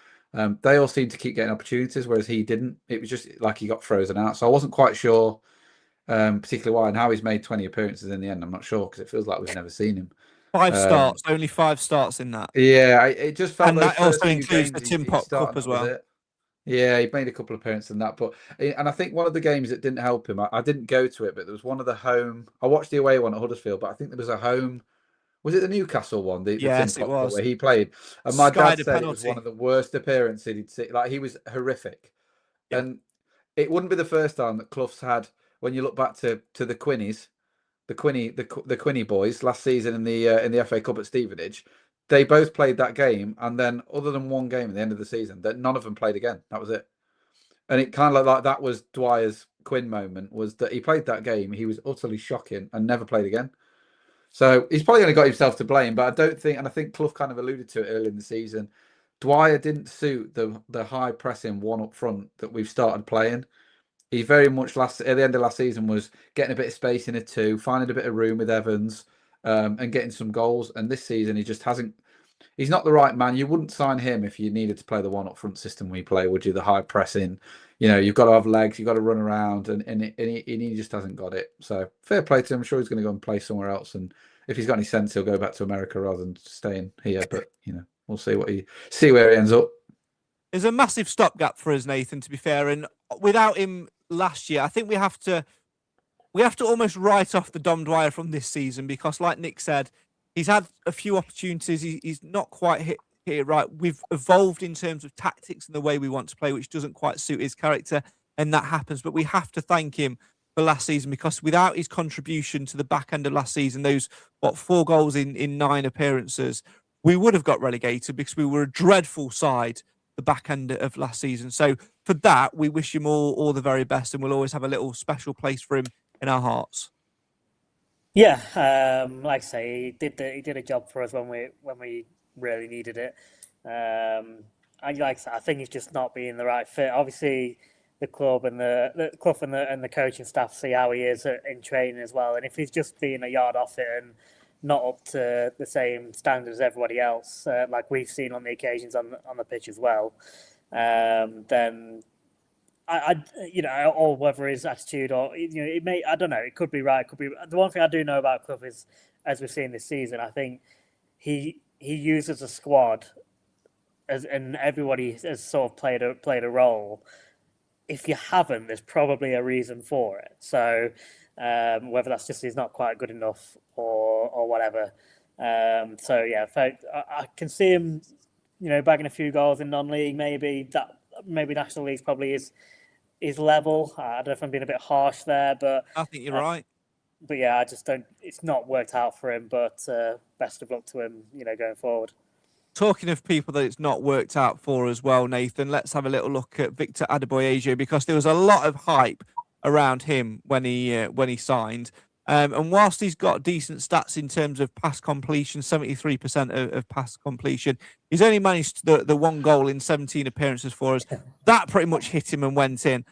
They all seemed to keep getting opportunities, whereas he didn't. It was just like he got frozen out. So I wasn't quite sure, particularly why and how he's made 20 appearances in the end. I'm not sure, because it feels like we've never seen him. 5 starts, only 5 starts in that. Yeah, it just felt. And that also includes the Tim Pot Cup as well. Yeah, he made a couple of appearances in that, and I think one of the games that didn't help him, I didn't go to it, but there was one of the home. I watched the away one at Huddersfield, but I think there was a home. Was it the Newcastle one? Yes, it was, where he played. And my dad said penalty. It was one of the worst appearances he'd seen. Like, he was horrific, and it wouldn't be the first time that Clough's had. When you look back to the Quinnies, the Quinny boys last season in the FA Cup at Stevenage. They both played that game, and then other than one game at the end of the season, that none of them played again. That was it. And it kind of like that was Dwyer's Quinn moment, was that he played that game, he was utterly shocking, and never played again. So he's probably only got himself to blame, but I don't think, and I think Clough kind of alluded to it early in the season, Dwyer didn't suit the high pressing one up front that we've started playing. He very much at the end of last season was getting a bit of space in a 2, finding a bit of room with Evans, and getting some goals. And this season he just hasn't. He's not the right man. You wouldn't sign him if you needed to play the one up front system we play, would you? The high pressing, you've got to have legs, you've got to run around, and he just hasn't got it. So fair play to him. I'm sure he's going to go and play somewhere else, and if he's got any sense, he'll go back to America rather than staying here. But we'll see where he ends up. There's a massive stopgap for us, Nathan, to be fair, and without him last year, I think we have to almost write off the Dom Dwyer from this season, because, like Nick said, he's had a few opportunities. He's not quite hit it right. We've evolved in terms of tactics and the way we want to play, which doesn't quite suit his character, and that happens. But we have to thank him for last season, because without his contribution to the back end of last season, those 4 goals in 9 appearances, we would have got relegated, because we were a dreadful side the back end of last season. So for that, we wish him all the very best, and we'll always have a little special place for him in our hearts. Yeah, like I say, he did a job for us when we really needed it. I think he's just not being the right fit. Obviously, the club and the Clough and the coaching staff see how he is in training as well. And if he's just being a yard off it and not up to the same standards as everybody else, like we've seen on the occasions on the pitch as well, then or whether his attitude or it may, I don't know, it could be right, it could be. The one thing I do know about Clough is, as we've seen this season, I think he uses a squad and everybody has sort of played a role. If you haven't, there's probably a reason for it. So whether that's just he's not quite good enough or whatever. So yeah, I can see him, bagging a few goals in non-league. Maybe National League's probably his level. I don't know if I'm being a bit harsh there, but I think you're right. But yeah, I just don't. It's not worked out for him. But best of luck to him, going forward. Talking of people that it's not worked out for as well, Nathan, let's have a little look at Victor Adeboyejo, because there was a lot of hype around him when he signed. And whilst he's got decent stats in terms of pass completion, 73% of pass completion, He's only managed the one goal in 17 appearances for us. That pretty much hit him and went in.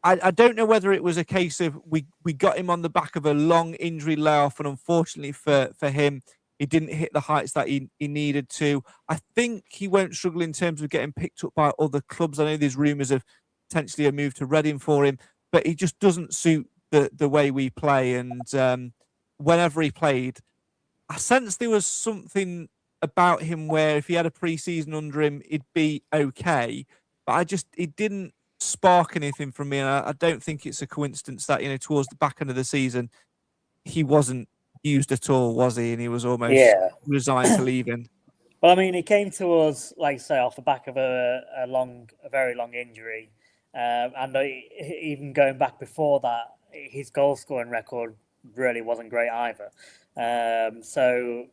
I don't know whether it was a case of we got him on the back of a long injury layoff, and unfortunately for him, he didn't hit the heights that he needed to. I think he won't struggle in terms of getting picked up by other clubs. I know there's rumours of potentially a move to Reading for him, but he just doesn't suit the way we play. And whenever he played, I sensed there was something about him where if he had a pre-season under him, he'd be okay. But he didn't spark anything from me, and I don't think it's a coincidence that towards the back end of the season he wasn't used at all, was he? And he was almost resigned to leaving. Well, I mean, he came to us, like I say, off the back of a very long injury, and even going back before that, his goal scoring record really wasn't great either. So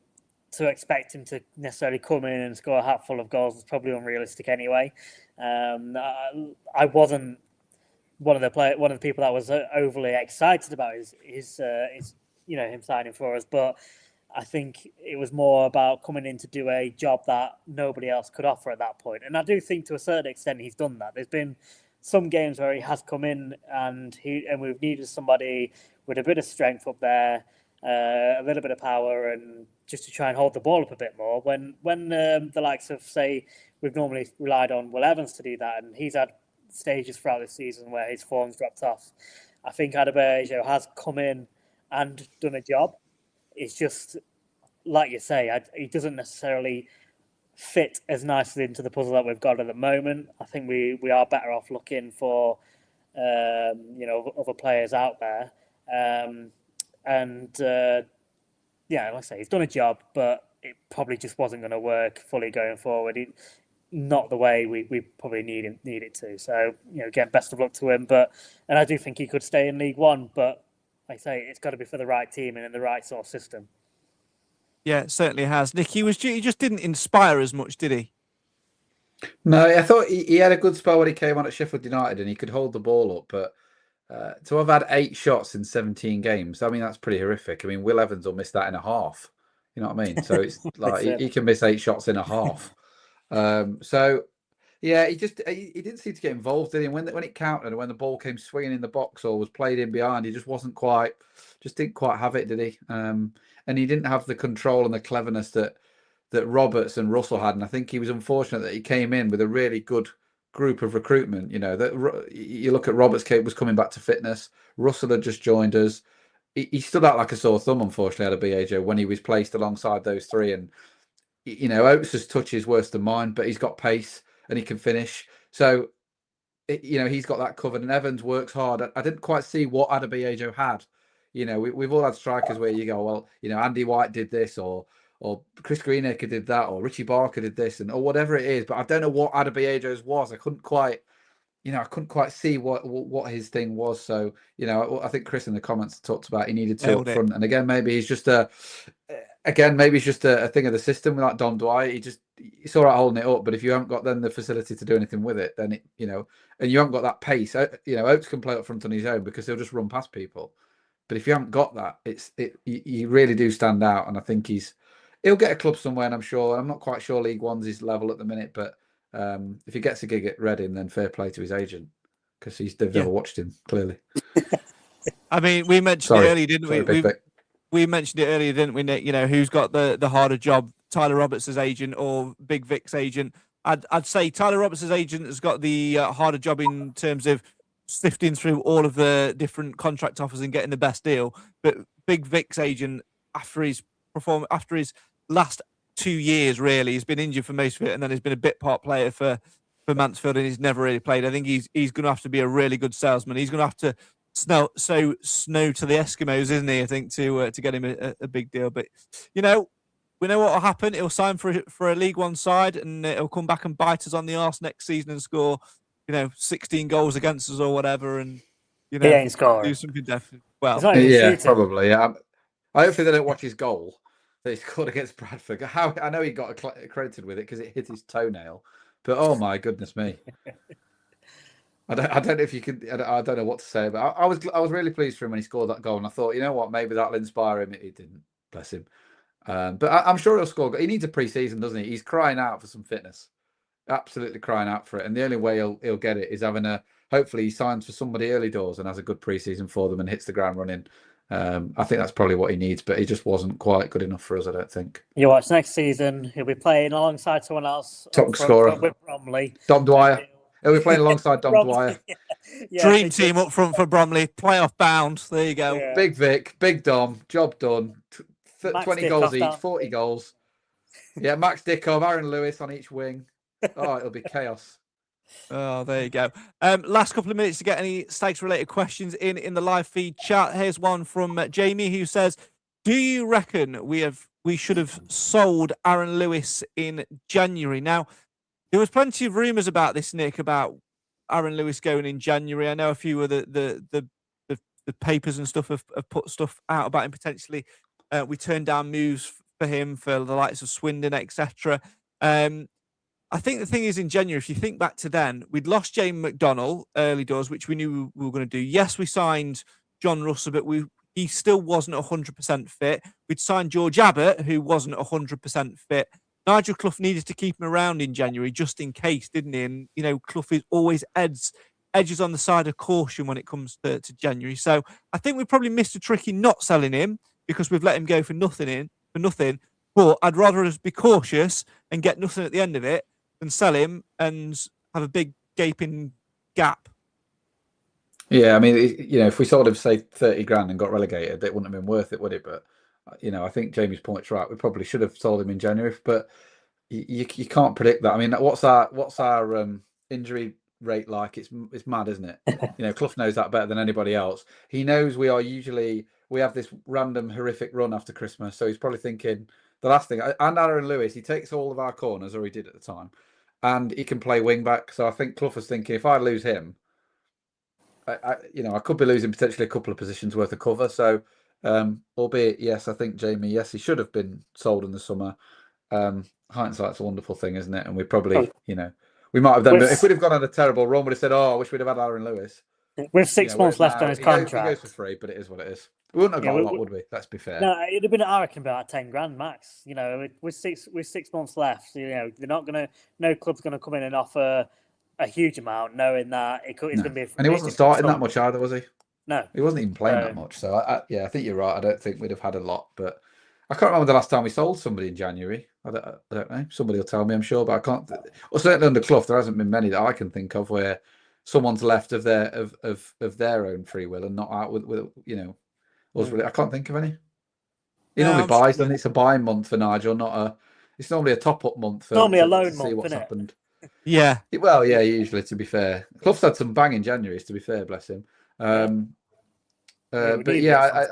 to expect him to necessarily come in and score a hatful of goals was probably unrealistic anyway. I wasn't one of the people that was overly excited about his him signing for us, but I think it was more about coming in to do a job that nobody else could offer at that point. And I do think to a certain extent he's done that. There's been some games where he has come in and we've needed somebody with a bit of strength up there, a little bit of power, and just to try and hold the ball up a bit more. When the likes of, say, we've normally relied on Will Evans to do that, and he's had stages throughout this season where his form's dropped off. I think Adebayo has come in and done a job. It's just, like you say, he doesn't necessarily fit as nicely into the puzzle that we've got at the moment. I think we are better off looking for other players out there. Like I say, he's done a job, but it probably just wasn't going to work fully going forward. Not the way we probably need it to. So, again, best of luck to him. And I do think he could stay in League One, but like I say, it's got to be for the right team and in the right sort of system. Yeah, it certainly has. Nick, he just didn't inspire as much, did he? No, I thought he had a good spell when he came on at Sheffield United and he could hold the ball up, but to have had 8 shots in 17 games, I mean, that's pretty horrific. I mean, Will Evans will miss that in a half. You know what I mean? So it's like he can miss 8 shots in a half. Yeah, he didn't seem to get involved, did he? And when it counted, and when the ball came swinging in the box or was played in behind, he just didn't quite have it, did he? And he didn't have the control and the cleverness that Roberts and Russell had. And I think he was unfortunate that he came in with a really good group of recruitment. That you look at Roberts, was coming back to fitness. Russell had just joined us. He stood out like a sore thumb, unfortunately, at Adebayo when he was placed alongside those three. And Oates' touch is worse than mine, but he's got pace and he can finish. So, he's got that covered. And Evans works hard. I didn't quite see what Adebayo had. We've all had strikers where you go, well, Andy White did this, or Chris Greenacre did that, or Richie Barker did this, or whatever it is. But I don't know what Adebayo's was. I couldn't quite see what his thing was. So, I think Chris in the comments talked about he needed to up front. And again, maybe he's just a thing of the system like Don Dwight. He's all right holding it up, but if you haven't got then the facility to do anything with it, then and you haven't got that pace. Oates can play up front on his own because he'll just run past people. But if you haven't got that, you really do stand out. And I think he'll get a club somewhere, and I'm sure. I'm not quite sure League One's his level at the minute, but if he gets a gig at Reading, then fair play to his agent because they've never watched him, clearly. I mean, we mentioned it earlier, didn't we? We mentioned it earlier, didn't we, Nick? Who's got the harder job, Tyler Roberts' agent or Big Vic's agent? I'd say Tyler Roberts' agent has got the harder job in terms of sifting through all of the different contract offers and getting the best deal. But Big Vic's agent, after his last 2 years, really, he's been injured for most of it, and then he's been a bit part player for Mansfield, and he's never really played. I think he's going to have to be a really good salesman. He's going to have to sow snow to the Eskimos, isn't he? I think to get him a big deal. But we know what will happen. He'll sign for a League One side, and he'll come back and bite us on the arse next season and score 16 goals against us or whatever, and he ain't scoring. Do something definitely. Well, yeah, probably. Yeah, hopefully they don't watch his goal that he scored against Bradford. I know he got credited with it because it hit his toenail, but oh my goodness me! I don't know if you could. I don't know what to say, but I was really pleased for him when he scored that goal, and I thought, maybe that'll inspire him. It didn't. Bless him. But I'm sure he'll score. He needs a pre-season, doesn't he? He's crying out for some fitness, absolutely crying out for it. And the only way he'll get it is having hopefully he signs for somebody early doors and has a good pre-season for them and hits the ground running. I think that's probably what he needs, but he just wasn't quite good enough for us, I don't think. You watch next season, he'll be playing alongside someone else. Top scorer. With Bromley. Dom Dwyer. He'll be playing alongside Dom Dwyer. Dream team up front for Bromley. Playoff bound. There you go. Yeah. Big Vic, Big Dom, job done. 20 goals each, 40 goals. Yeah, Max Dickov, Aaron Lewis on each wing. Oh, it'll be chaos. Oh, there you go. Last couple of minutes to get any Stags-related questions in the live feed chat. Here's one from Jamie who says, do you reckon we should have sold Aaron Lewis in January? Now, there was plenty of rumours about this, Nick, about Aaron Lewis going in January. I know a few of the papers and stuff have put stuff out about him potentially. We turned down moves for him for the likes of Swindon, etc. I think the thing is in January, if you think back to then, we'd lost James McDonnell early doors, which we knew we were going to do. Yes, we signed John Russell, but he still wasn't 100% fit. We'd signed George Abbott, who wasn't 100% fit. Nigel Clough needed to keep him around in January just in case, didn't he? And, Clough is always edges on the side of caution when it comes to January. So I think we probably missed a trick in not selling him because we've let him go for nothing. But I'd rather us be cautious and get nothing at the end of it than sell him and have a big gaping gap. Yeah, I mean, if we sold him, say, 30 grand and got relegated, it wouldn't have been worth it, would it? But, I think Jamie's point's right. We probably should have sold him in January, but you can't predict that. I mean, what's our injury rate like? It's mad, isn't it? Clough knows that better than anybody else. He knows we have this random horrific run after Christmas, so he's probably thinking the last thing. And Aaron Lewis, he takes all of our corners, or he did at the time, and he can play wing back. So I think Clough was thinking, if I lose him, I could be losing potentially a couple of positions worth of cover. So, albeit, yes, I think Jamie, yes, he should have been sold in the summer. Hindsight's a wonderful thing, isn't it? And we probably, we might have done. If we'd have gone on a terrible run, we'd have said, "Oh, I wish we'd have had Aaron Lewis." With 6 months left on his contract, he goes for free, but it is what it is. We wouldn't have got a lot, would we? Let's be fair. No, it'd have been, I reckon, about 10 grand max. With 6 months left, they're not gonna. No club's gonna come in and offer a huge amount, knowing that it's going to be. And he wasn't starting that much either, was he? No, he wasn't even playing that much. So I think you're right. I don't think we'd have had a lot, but I can't remember the last time we sold somebody in January. I don't know. Somebody will tell me, I'm sure, but I can't. Well, certainly under Clough, there hasn't been many that I can think of where someone's left of their own free will and not out with us. I can't think of any. He normally buys, and it's a buying month for Nigel, it's normally a top-up month for normally a loan month, see what's happened. Yeah. Well, yeah, usually, to be fair. Clough's had some banging Januaries, to be fair, bless him. But yeah,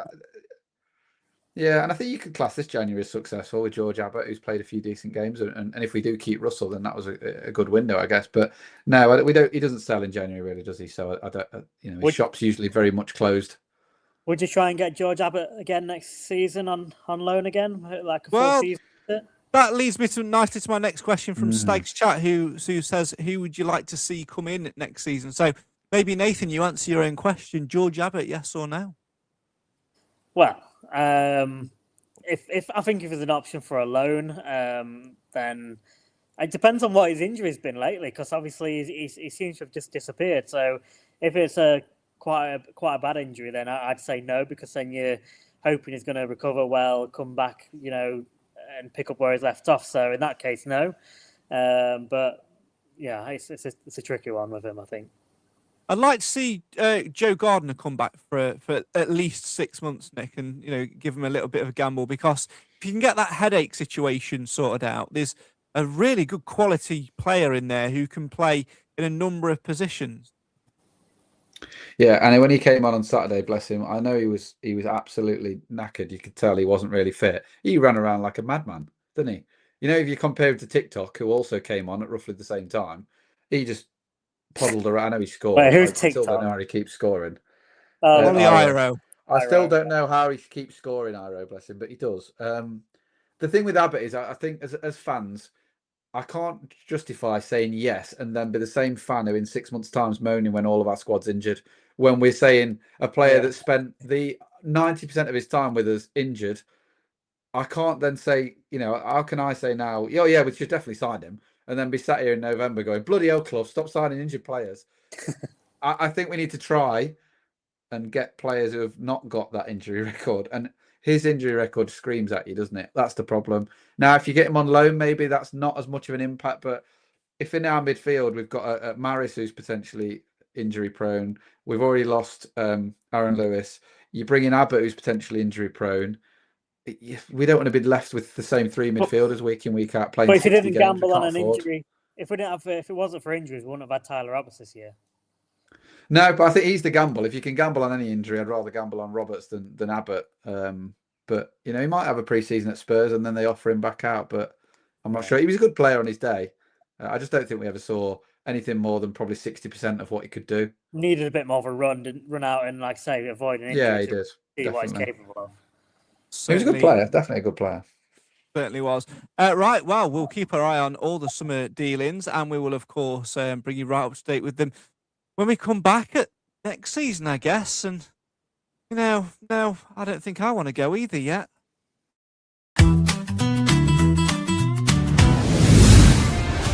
yeah, and I think you could class this January as successful with George Abbott, who's played a few decent games, and if we do keep Russell, then that was a good window, I guess. But no, we don't. He doesn't sell in January, really, does he? So I don't. His shop's usually very much closed. Would you try and get George Abbott again next season on loan again, like a full season? That leads me nicely to my next question from Stags Chat, who says, "Who would you like to see come in next season?" So maybe Nathan, you answer your own question. George Abbott, yes or no? Well. If I think if there's an option for a loan, then it depends on what his injury's been lately. Because obviously he seems to have just disappeared. So if it's quite a bad injury, then I'd say no, because then you're hoping he's going to recover well, come back, and pick up where he's left off. So in that case, no. But yeah, it's a tricky one with him, I think. I'd like to see Joe Gardner come back for at least 6 months, Nick, and give him a little bit of a gamble, because if you can get that headache situation sorted out, there's a really good quality player in there who can play in a number of positions. Yeah, and when he came on Saturday, bless him, I know he was absolutely knackered. You could tell he wasn't really fit. He ran around like a madman, didn't he? If you compare him to TikTok, who also came on at roughly the same time, he just poddled around. I know he scored. Wait, who's I still TikTok? don't know how he keeps scoring. Only Iro. I still don't know how he keeps scoring, Iro, bless him, but he does. The thing with Abbott is, I think as fans, I can't justify saying yes and then be the same fan who in 6 months' time is moaning when all of our squad's injured, when we're saying a player that spent the 90% of his time with us injured. I can't then say, how can I say now, oh yeah, we should definitely sign him, and then be sat here in November going, bloody hell, Clough, stop signing injured players. I think we need to try and get players who have not got that injury record. And his injury record screams at you, doesn't it? That's the problem. Now, if you get him on loan, maybe that's not as much of an impact. But if in our midfield we've got a Maris who's potentially injury prone, we've already lost Aaron Lewis. You bring in Abbott who's potentially injury prone. We don't want to be left with the same three midfielders week in, week out playing. But if you didn't gamble on an injury, if it wasn't for injuries, we wouldn't have had Tyler Roberts this year. No, but I think he's the gamble. If you can gamble on any injury, I'd rather gamble on Roberts than Abbott. But he might have a pre-season at Spurs and then they offer him back out. But I'm not sure. He was a good player on his day. I just don't think we ever saw anything more than probably 60% of what he could do. Needed a bit more of a run out and, like say, avoid an injury. Yeah, he did. See what he's capable of. He was a good player. Definitely a good player. Certainly was. Right, well, we'll keep our eye on all the summer dealings and we will, of course, bring you right up to date with them when we come back at next season, I guess. And, no, I don't think I want to go either yet.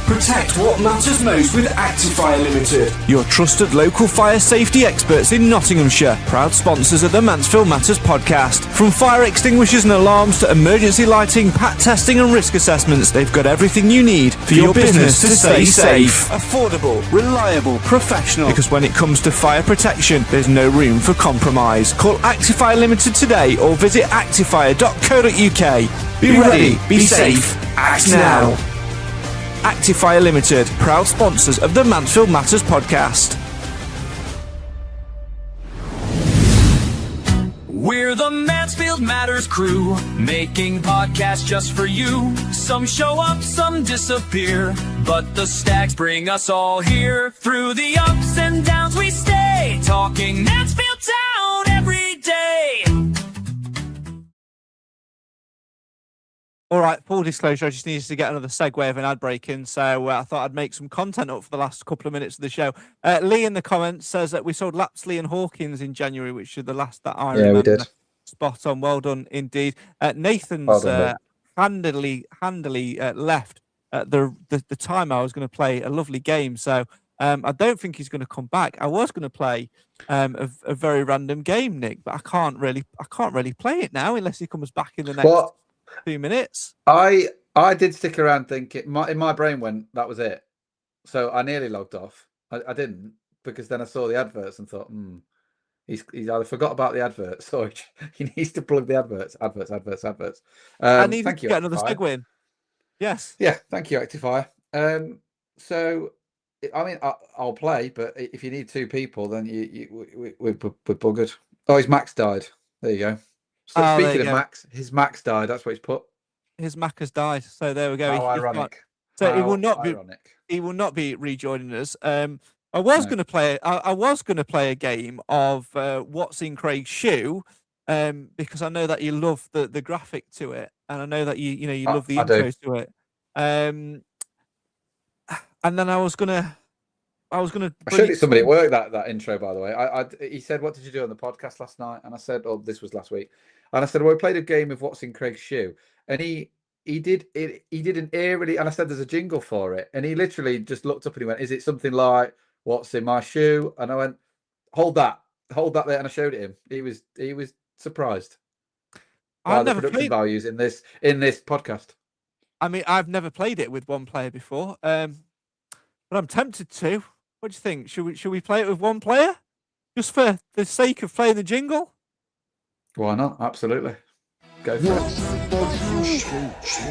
Protect what matters most with Actifier Limited. Your trusted local fire safety experts in Nottinghamshire. Proud sponsors of the Mansfield Matters Podcast. From fire extinguishers and alarms to emergency lighting, pat testing and risk assessments, they've got everything you need for your business to stay safe. Affordable, reliable, professional. Because when it comes to fire protection, there's no room for compromise. Call Actifier Limited today or visit actifier.co.uk. Be ready, be safe, act now. Actifier Limited, proud sponsors of the Mansfield Matters Podcast. We're the Mansfield Matters crew, making podcasts just for you. Some show up, some disappear, but the Stags bring us all here. Through the ups and downs we stay, talking Mansfield Town every day. All right, full disclosure, I just needed to get another segue of an ad break in, so I thought I'd make some content up for the last couple of minutes of the show. Lee in the comments says that we sold Lapsley and Hawkins in January, which are the last that I remember. We did. Spot on, well done indeed. Nathan's handily left at the time I was going to play a lovely game, so I don't think he's going to come back. I was going to play a very random game, Nick, but I can't really play it now unless he comes back in the next 2 minutes. I did stick around thinking, in my brain went, that was it. So I nearly logged off. I didn't, because then I saw the adverts and thought, he's either forgot about the adverts or he needs to plug the adverts. I need to you, get another Actifier. segue in. Yes. Yeah, thank you, Actifier. So, I mean, I'll play, but if you need two people, then we're buggered. Oh, his Max died. There you go. So speaking of Max, his Max died. That's what he's put. His Mac has died. So there we go. How ironic. So he will not be rejoining us. I was going to play a game of What's in Craig's Shoe, because I know that you love the graphic to it, and I know that you love the intro to it. And then I showed it somebody at work that intro, by the way. He said, "What did you do on the podcast last night?" And I said, "Oh, this was last week." And I said, "Well, we played a game of What's in Craig's Shoe," and he did an eerily, and I said, "There's a jingle for it," and he literally just looked up and he went, "Is it something like What's in my shoe?" And I went, "Hold that there," and I showed it him. He was surprised by the production values in this podcast. I mean, I've never played it with one player before, but I'm tempted to. What do you think? Should we play it with one player, just for the sake of playing the jingle? Why not? Absolutely. Go for it.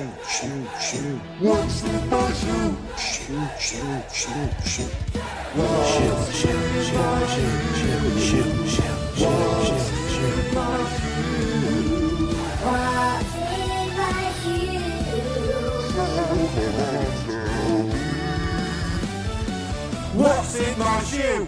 What's in my shoe?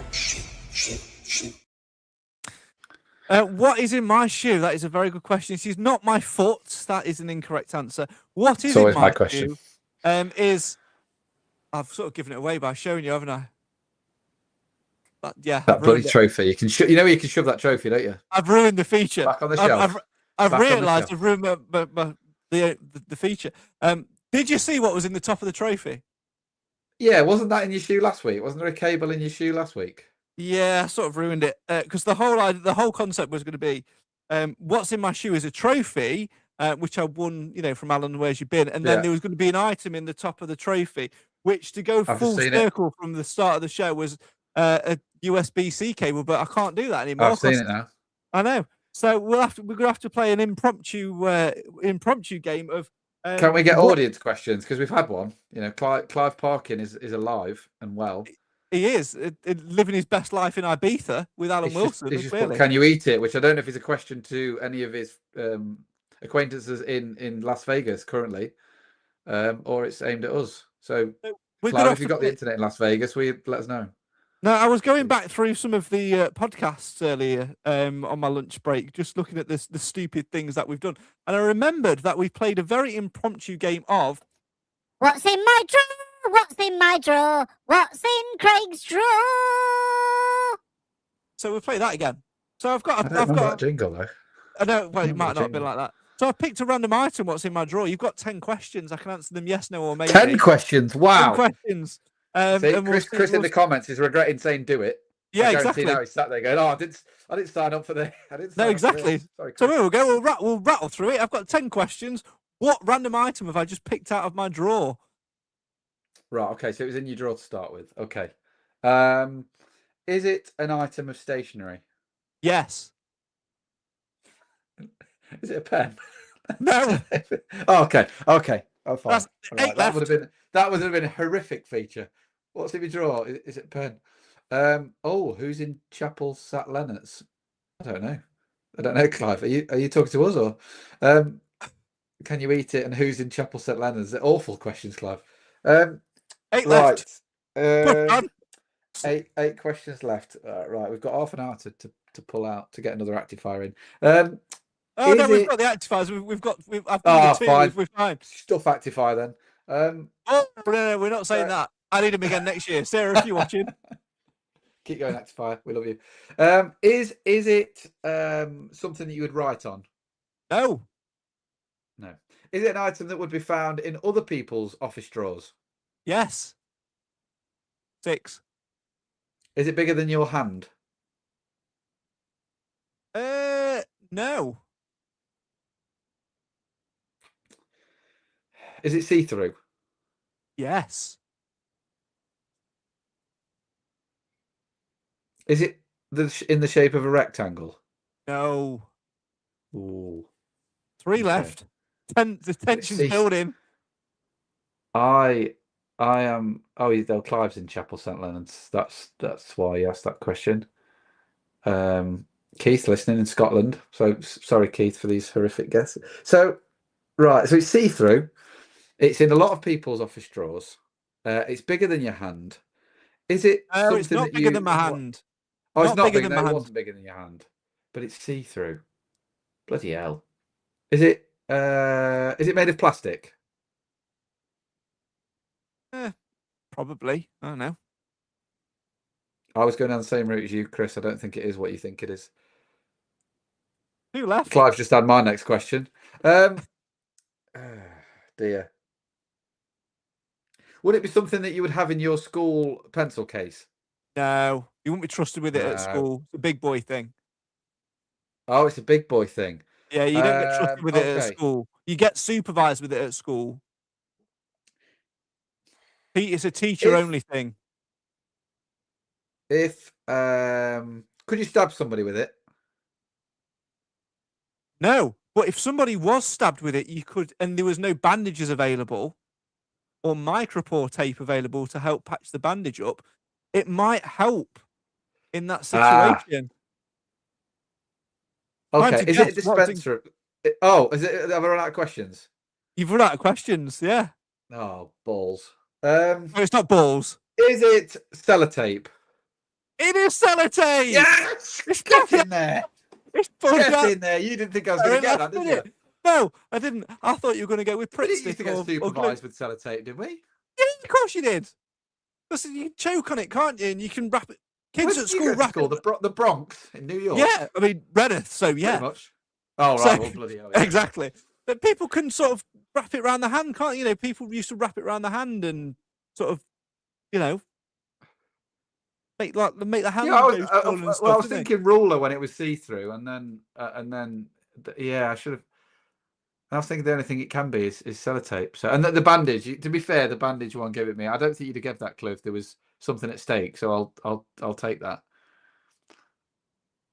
What is in my shoe? That is a very good question. She's not my foot. That is an incorrect answer. What is in my question? Shoe? I've sort of given it away by showing you, haven't I? But yeah, that bloody trophy. You can you can shove that trophy, don't you? I've ruined the feature. Back on the shelf. I've realised I've ruined the feature. Did you see what was in the top of the trophy? Yeah, wasn't that in your shoe last week? Wasn't there a cable in your shoe last week? Yeah, I sort of ruined it because the whole concept was going to be what's in my shoe is a trophy, which I won, from Alan Where's You Been, and then there was going to be an item in the top of the trophy, which to go full circle from the start of the show was a USB-C cable, but I can't do that anymore. I've seen it now. I know. So we're gonna have to play an impromptu game of. Can we get audience questions? Because we've had one. Clive Parkin is alive and well. He is living his best life in Ibiza with Alan Wilson. Put, can you eat it? Which I don't know if it's a question to any of his acquaintances in Las Vegas currently, or it's aimed at us. So, Clive, if you've got the internet in Las Vegas, let us know. No, I was going back through some of the podcasts earlier on my lunch break, just looking at the stupid things that we've done. And I remembered that we played a very impromptu game of What's in my drawer? What's in my drawer? What's in Craig's drawer? So we'll play that again. So I've got that jingle though. I know, well, it might not have been like that. So I picked a random item, what's in my drawer. You've got 10 questions. I can answer them yes, no, or maybe. 10 questions, wow. 10 questions. Chris in the comments is regretting saying do it. Yeah, exactly. Now he's sat there going, I didn't sign up for the. No, exactly. Sorry, so we'll go. We'll rattle through it. I've got 10 questions. What random item have I just picked out of my drawer? Right. Okay. So it was in your drawer to start with. Okay. Is it an item of stationery? Yes. Is it a pen? No. Okay. Oh, fine. Right, that would have been a horrific feature. What's in your drawer? Is it a pen? Who's in Chapel St Leonard's? I don't know, Clive. Are you talking to us or? Can you eat it? And who's in Chapel St Leonard's? They're awful questions, Clive. 8 left. Eight questions left. Right, we've got half an hour to pull out to get another actifier in. We've got the actifiers. I've done the 2. Fine. We're fine. Stuff actifier then. No, we're not saying that. I need him again next year. Sarah, if you're watching. Keep going, actifier. We love you. Is it something that you would write on? No. Is it an item that would be found in other people's office drawers? Yes. 6. Is it bigger than your hand? No. Is it see-through? Yes. Is it in the shape of a rectangle? No. Ooh. 3 left. The tension's building. I am. Clive's in Chapel St Leonard's. That's why he asked that question. Keith listening in Scotland. So sorry, Keith, for these horrific guesses. So right, so it's see-through. It's in a lot of people's office drawers. It's bigger than your hand. Is it? No, it's not bigger than my hand. Oh, it's not bigger than my hand. It wasn't bigger than your hand, but it's see-through. Bloody hell! Is it made of plastic? Probably. I don't know. I was going down the same route as you, Chris. I don't think it is what you think it is. 2 left. Clive's just had my next question. Dear. Would it be something that you would have in your school pencil case? No, you wouldn't be trusted with it at school. It's a big boy thing. Oh, it's a big boy thing. Yeah, you don't get trusted with it at school. You get supervised with it at school. It's a teacher-only thing. Could you stab somebody with it? No, but if somebody was stabbed with it, you could, and there was no bandages available or micropore tape available to help patch the bandage up, it might help in that situation. Okay, is it a dispenser? Is it? Have I run out of questions? You've run out of questions, yeah. Oh, balls. No, it's not balls. Is it sellotape? It is sellotape. Yes, get in there. Get in there. You didn't think I was going to get that, did you? No, I didn't. I thought you were going to go with Pritt stick. We didn't get supervised with sellotape, did we? Yeah, of course you did. Listen, you choke on it, can't you? And you can wrap it. Kids at school wrap it. The Bronx in New York. Yeah, I mean Reddith. So yeah. Pretty much. Oh right, well, bloody hell. Yeah. Exactly. But people can sort of wrap it around the hand, can't you? People used to wrap it around the hand and sort of, make the hand Yeah, go still and stuff. I was thinking ruler when it was see-through, and then yeah, I should have. I was thinking the only thing it can be is sellotape. So, and the bandage. To be fair, the bandage one gave it me. I don't think you'd have given that clue if there was something at stake. So I'll take that.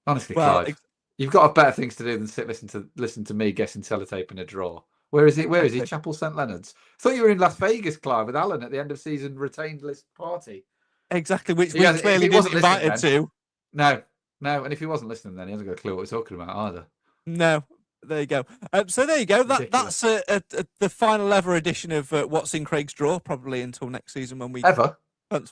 Honestly, Clive, you've got better things to do than listen to me guessing sellotape in a draw. Where is he? Chapel St Leonard's. I thought you were in Las Vegas, Clive, with Alan at the end of season retained list party. Exactly, which we clearly didn't invite to. No, and if he wasn't listening, then he hasn't got a clue what we're talking about either. No. There you go. So there you go. That's the final ever edition of What's in Craig's Draw, probably until next season when we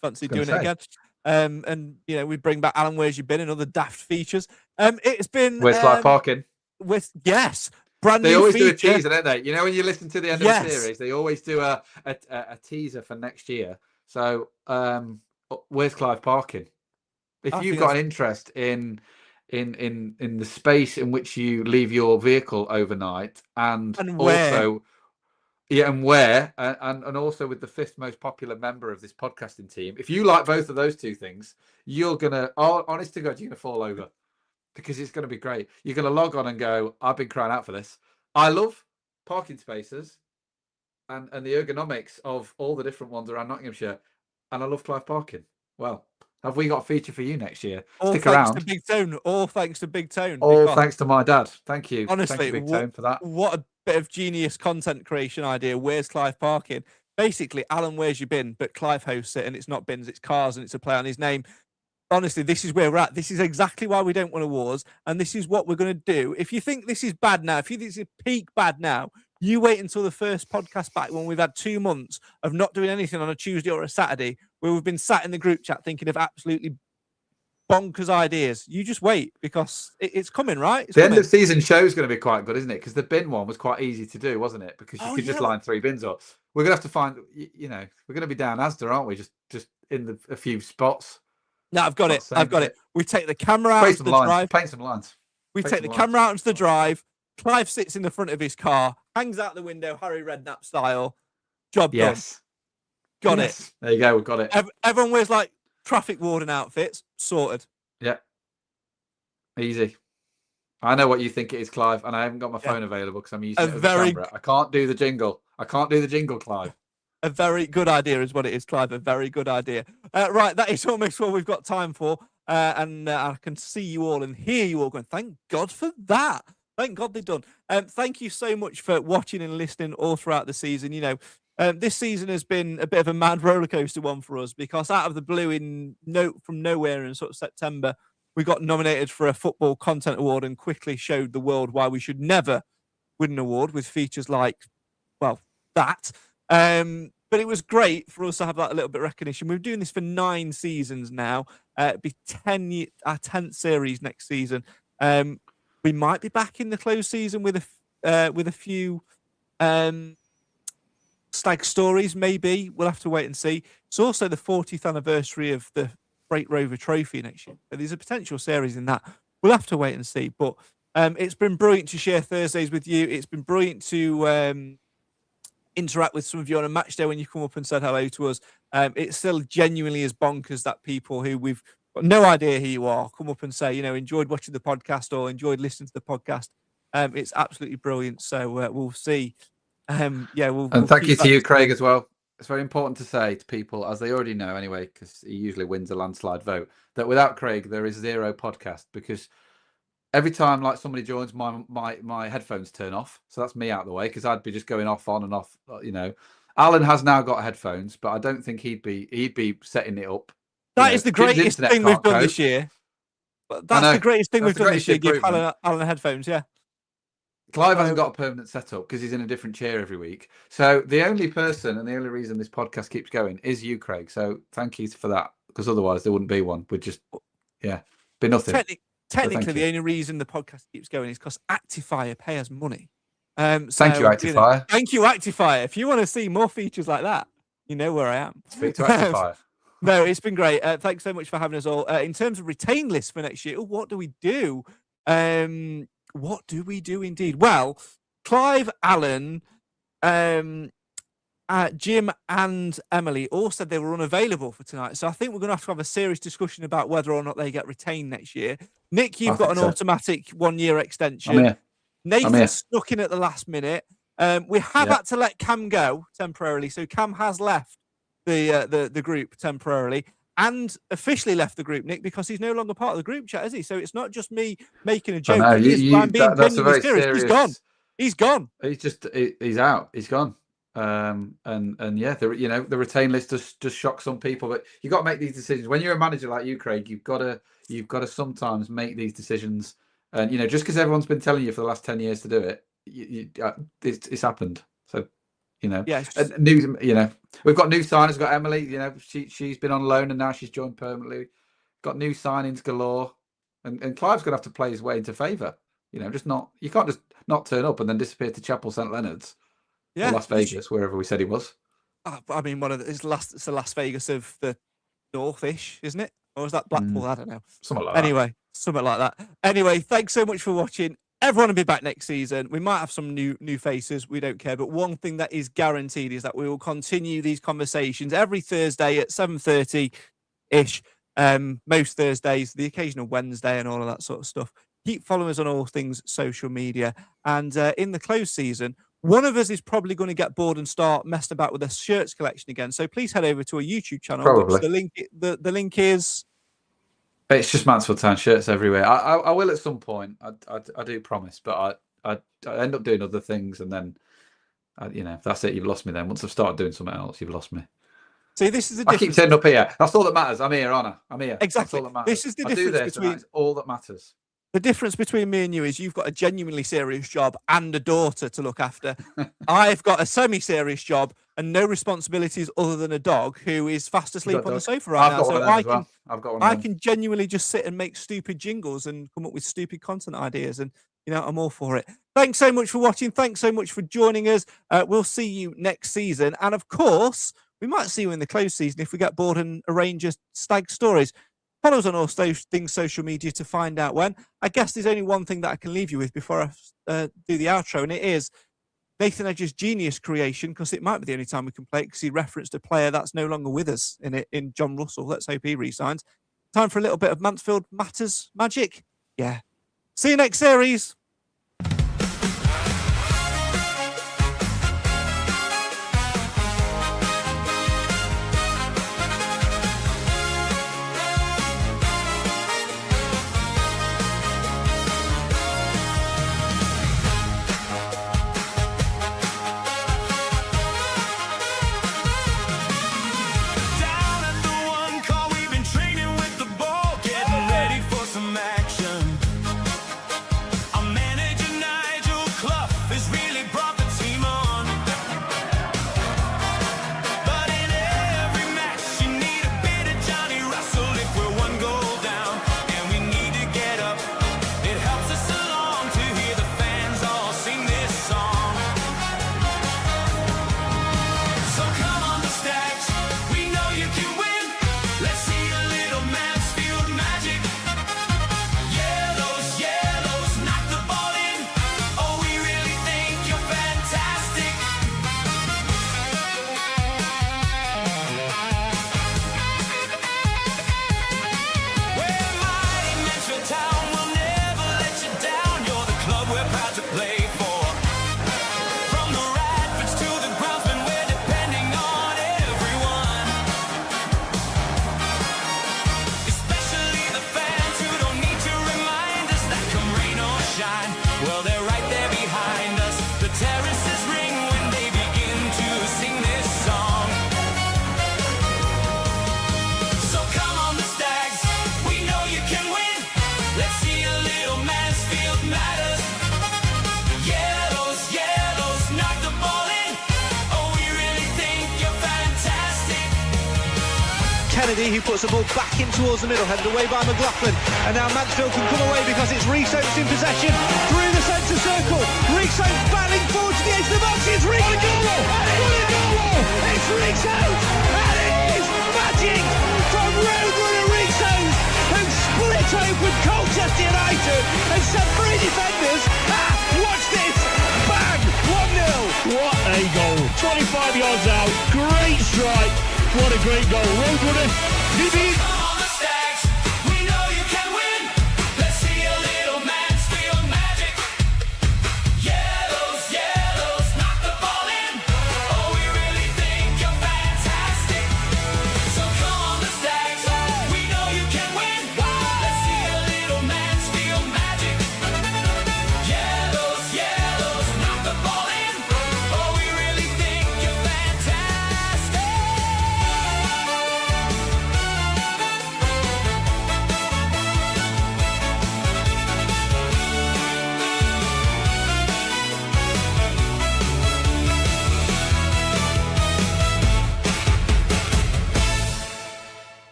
fancy doing it again. And we bring back Alan, Where's You Been, and other daft features. It's been Where's Clive Parkin? Brand new. They always do a feature. teaser, don't they? When you listen to the end of the series, they always do a teaser for next year. So where's Clive Parkin? If you've got an interest in the space in which you leave your vehicle overnight, and also where, and also with the 5th most popular member of this podcasting team, if you like both of those two things, you're gonna, honest to God, you're gonna fall over, because it's gonna be great. You're gonna log on and go, I've been crying out for this. I love parking spaces and the ergonomics of all the different ones around Nottinghamshire, and I love Clive Parkin. Well, have we got a feature for you next year? Stick around. All thanks to Big Tone. All thanks to my dad. Thank you. Honestly, thank you, Big Tone, for that. What a bit of genius content creation idea. Where's Clive Parkin? Basically, Alan, Where's You Been? But Clive hosts it, and it's not bins, it's cars, and it's a play on his name. Honestly, this is where we're at. This is exactly why we don't want awards, and this is what we're going to do. If you think this is bad now, if you think this is peak bad now, you wait until the first podcast back when we've had 2 months of not doing anything on a Tuesday or a Saturday, where we've been sat in the group chat thinking of absolutely bonkers ideas. You just wait, because it's coming, right? The end of season show is going to be quite good, isn't it? Because the bin one was quite easy to do, wasn't it? Because you could just line 3 bins up. We're going to have to find, we're going to be down Asda, aren't we? Just in a few spots. No, I've got it. We take the camera out into the drive. Paint some lines. We take the camera out into the drive. Clive sits in the front of his car, hangs out the window, Harry Redknapp style. Job done. Got it. There you go. We've got it. Everyone wears like traffic warden outfits. Sorted. Yeah. Easy. I know what you think it is, Clive, and I haven't got my phone available because I'm using it as a camera. I can't do the jingle. Clive. A very good idea is what it is, Clive. A very good idea. Right, that is almost all we've got time for. And I can see you all and hear you all going, thank God for that. Thank God they've done. Thank you so much for watching and listening all throughout the season. This season has been a bit of a mad roller coaster one for us, because out of the blue from nowhere in sort of September, we got nominated for a Football Content Award and quickly showed the world why we should never win an award with features like, that. But it was great for us to have that a little bit of recognition. We're doing this for 9 seasons now. It'll be our 10th series next season. We might be back in the closed season with a few stag stories, maybe. We'll have to wait and see. It's also the 40th anniversary of the Freight Rover Trophy next year. So there's a potential series in that. We'll have to wait and see. But it's been brilliant to share Thursdays with you. It's been brilliant to interact with some of you on a match day when you come up and said hello to us. It's still genuinely as bonkers that people who we've got no idea who you are come up and say, enjoyed watching the podcast or enjoyed listening to the podcast. It's absolutely brilliant. So we'll see. And thank you to you, Craig, as well. It's very important to say to people, as they already know anyway, because he usually wins a landslide vote, that without Craig there is 0 podcast, because every time like somebody joins, my headphones turn off. So that's me out of the way, because I'd be just going off on and off. Alan has now got headphones, but I don't think he'd be setting it up. That is the greatest thing we've done this year. That's the greatest thing we've done this year. Give Alan headphones, yeah. Clive hasn't got a permanent setup because he's in a different chair every week. So the only person and the only reason this podcast keeps going is you, Craig. So thank you for that, because otherwise there wouldn't be one. We'd just, be nothing. Technically, the only reason the podcast keeps going is because Actifier pay us money. Thank you, Actifier. Thank you, Actifier. If you want to see more features like that, you know where I am. Speak to Actifier. No, it's been great. Thanks so much for having us all. In terms of retain lists for next year, what do we do? What do we do indeed? Well, Clive, Alan, Jim and Emily all said they were unavailable for tonight. So I think we're going to have a serious discussion about whether or not they get retained next year. Nick, you've got an automatic 1-year extension. Nathan stuck in at the last minute. We have had to let Cam go temporarily. So Cam has left the group temporarily and officially left the group, Nick, because he's no longer part of the group chat, is he? So it's not just me making a joke. I'm being that's a very serious. He's gone. He's out. He's gone. And yeah, the retain list just shocks some people, but you got to make these decisions when you're a manager like you, Craig. You've got to sometimes make these decisions, and just because everyone's been telling you for the last 10 years to do it, it's happened. So we've got new signers. We've got Emily. She's been on loan and now she's joined permanently. Got new signings galore, and Clive's gonna have to play his way into favour. You can't just not turn up and then disappear to Chapel St Leonard's. Yeah, Las Vegas, wherever we said he was. I mean, it's the Las Vegas of the North-ish, isn't it? Or is that Blackpool? I don't know. Something like that. Anyway, thanks so much for watching. Everyone will be back next season. We might have some new faces. We don't care. But one thing that is guaranteed is that we will continue these conversations every Thursday at 7:30-ish. Most Thursdays, the occasional Wednesday and all of that sort of stuff. Keep following us on all things social media. And in the close season, one of us is probably going to get bored and start messing about with a shirts collection again. So please head over to our YouTube channel. Which the link is. It's just Mansfield Town shirts everywhere. I will at some point. I do promise, but I end up doing other things, and then that's it. You've lost me. Then once I've started doing something else, you've lost me. See, this is the difference. I keep turning up here. That's all that matters. I'm here, aren't I? I'm here. Exactly. That's all that matters. This is the difference between. It's all that matters. The difference between me and you is you've got a genuinely serious job and a daughter to look after. I've got a semi-serious job and no responsibilities other than a dog who is fast asleep on the sofa right now. So I can genuinely just sit and make stupid jingles and come up with stupid content ideas, and I'm all for it. Thanks so much for watching. Thanks so much for joining us. We'll see you next season, and of course, we might see you in the close season if we get bored and arrange a stag stories. Follow us on all things social media to find out when. I guess there's only one thing that I can leave you with before I do the outro, and it is Nathan Edge's genius creation, because it might be the only time we can play it, because he referenced a player that's no longer with us in John Russell. Let's hope he resigns. Time for a little bit of Mansfield Matters magic. Yeah. See you next series. Who puts the ball back in towards the middle, headed away by McLaughlin, and now Mansfield can come away because it's Rees Oates in possession through the centre circle. Rees Oates battling forward to the edge of the box. It's Rees Oates! It's Rees Oates! And it is magic from roadrunner Rees Oates, who split open Colchester United and sent 3 defenders. Watch this! Bang! 25 yards out. Great strike. What a great goal. Roadrunner. Vivian.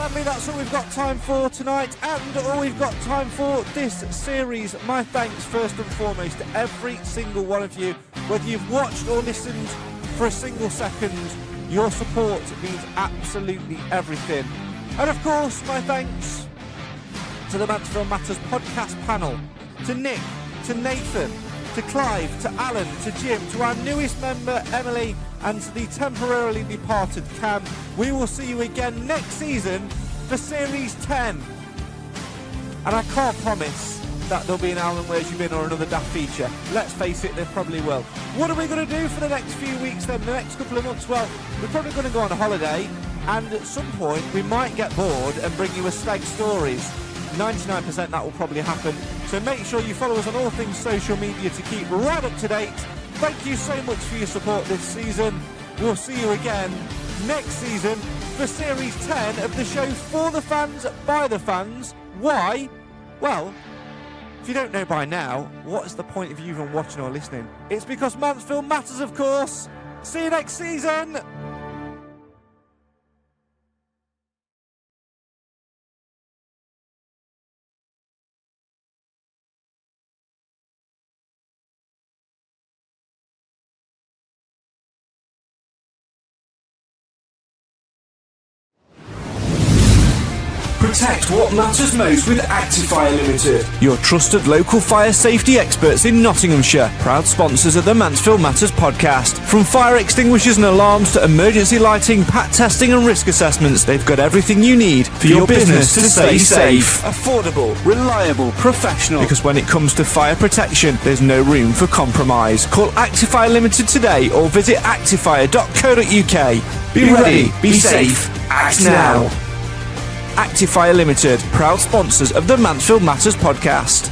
Sadly, that's all we've got time for tonight, and all we've got time for this series. My thanks first and foremost to every single one of you, whether you've watched or listened for a single second. Your support means absolutely everything. And of course, my thanks to the Mansfield Matters podcast panel, to Nick, to Nathan, to Clive, to Alan, to Jim, to our newest member Emily, and to the temporarily departed Cam. We will see you again next season for Series 10. And I can't promise that there'll be an Alan Where's You Been or another daft feature. Let's face it, there probably will. What are we going to do for the next few weeks then, the next couple of months? Well, we're probably going to go on a holiday, and at some point we might get bored and bring you a Stag Stories. 99% that will probably happen. So make sure you follow us on all things social media to keep right up to date. Thank you so much for your support this season. We'll see you again next season for Series 10 of the show for the fans, by the fans. Why? Well, if you don't know by now, what is the point of you even watching or listening? It's because Mansfield Matters, of course. See you next season! Protect what matters most with Actifire Limited, your trusted local fire safety experts in Nottinghamshire, proud sponsors of the Mansfield Matters podcast. From fire extinguishers and alarms to emergency lighting, pat testing and risk assessments, they've got everything you need for your business to stay safe. Affordable, reliable, professional. Because when it comes to fire protection, there's no room for compromise. Call Actifire Limited today or visit actifire.co.uk. Be ready, be safe, act now. Actifire Limited, proud sponsors of the Mansfield Matters podcast.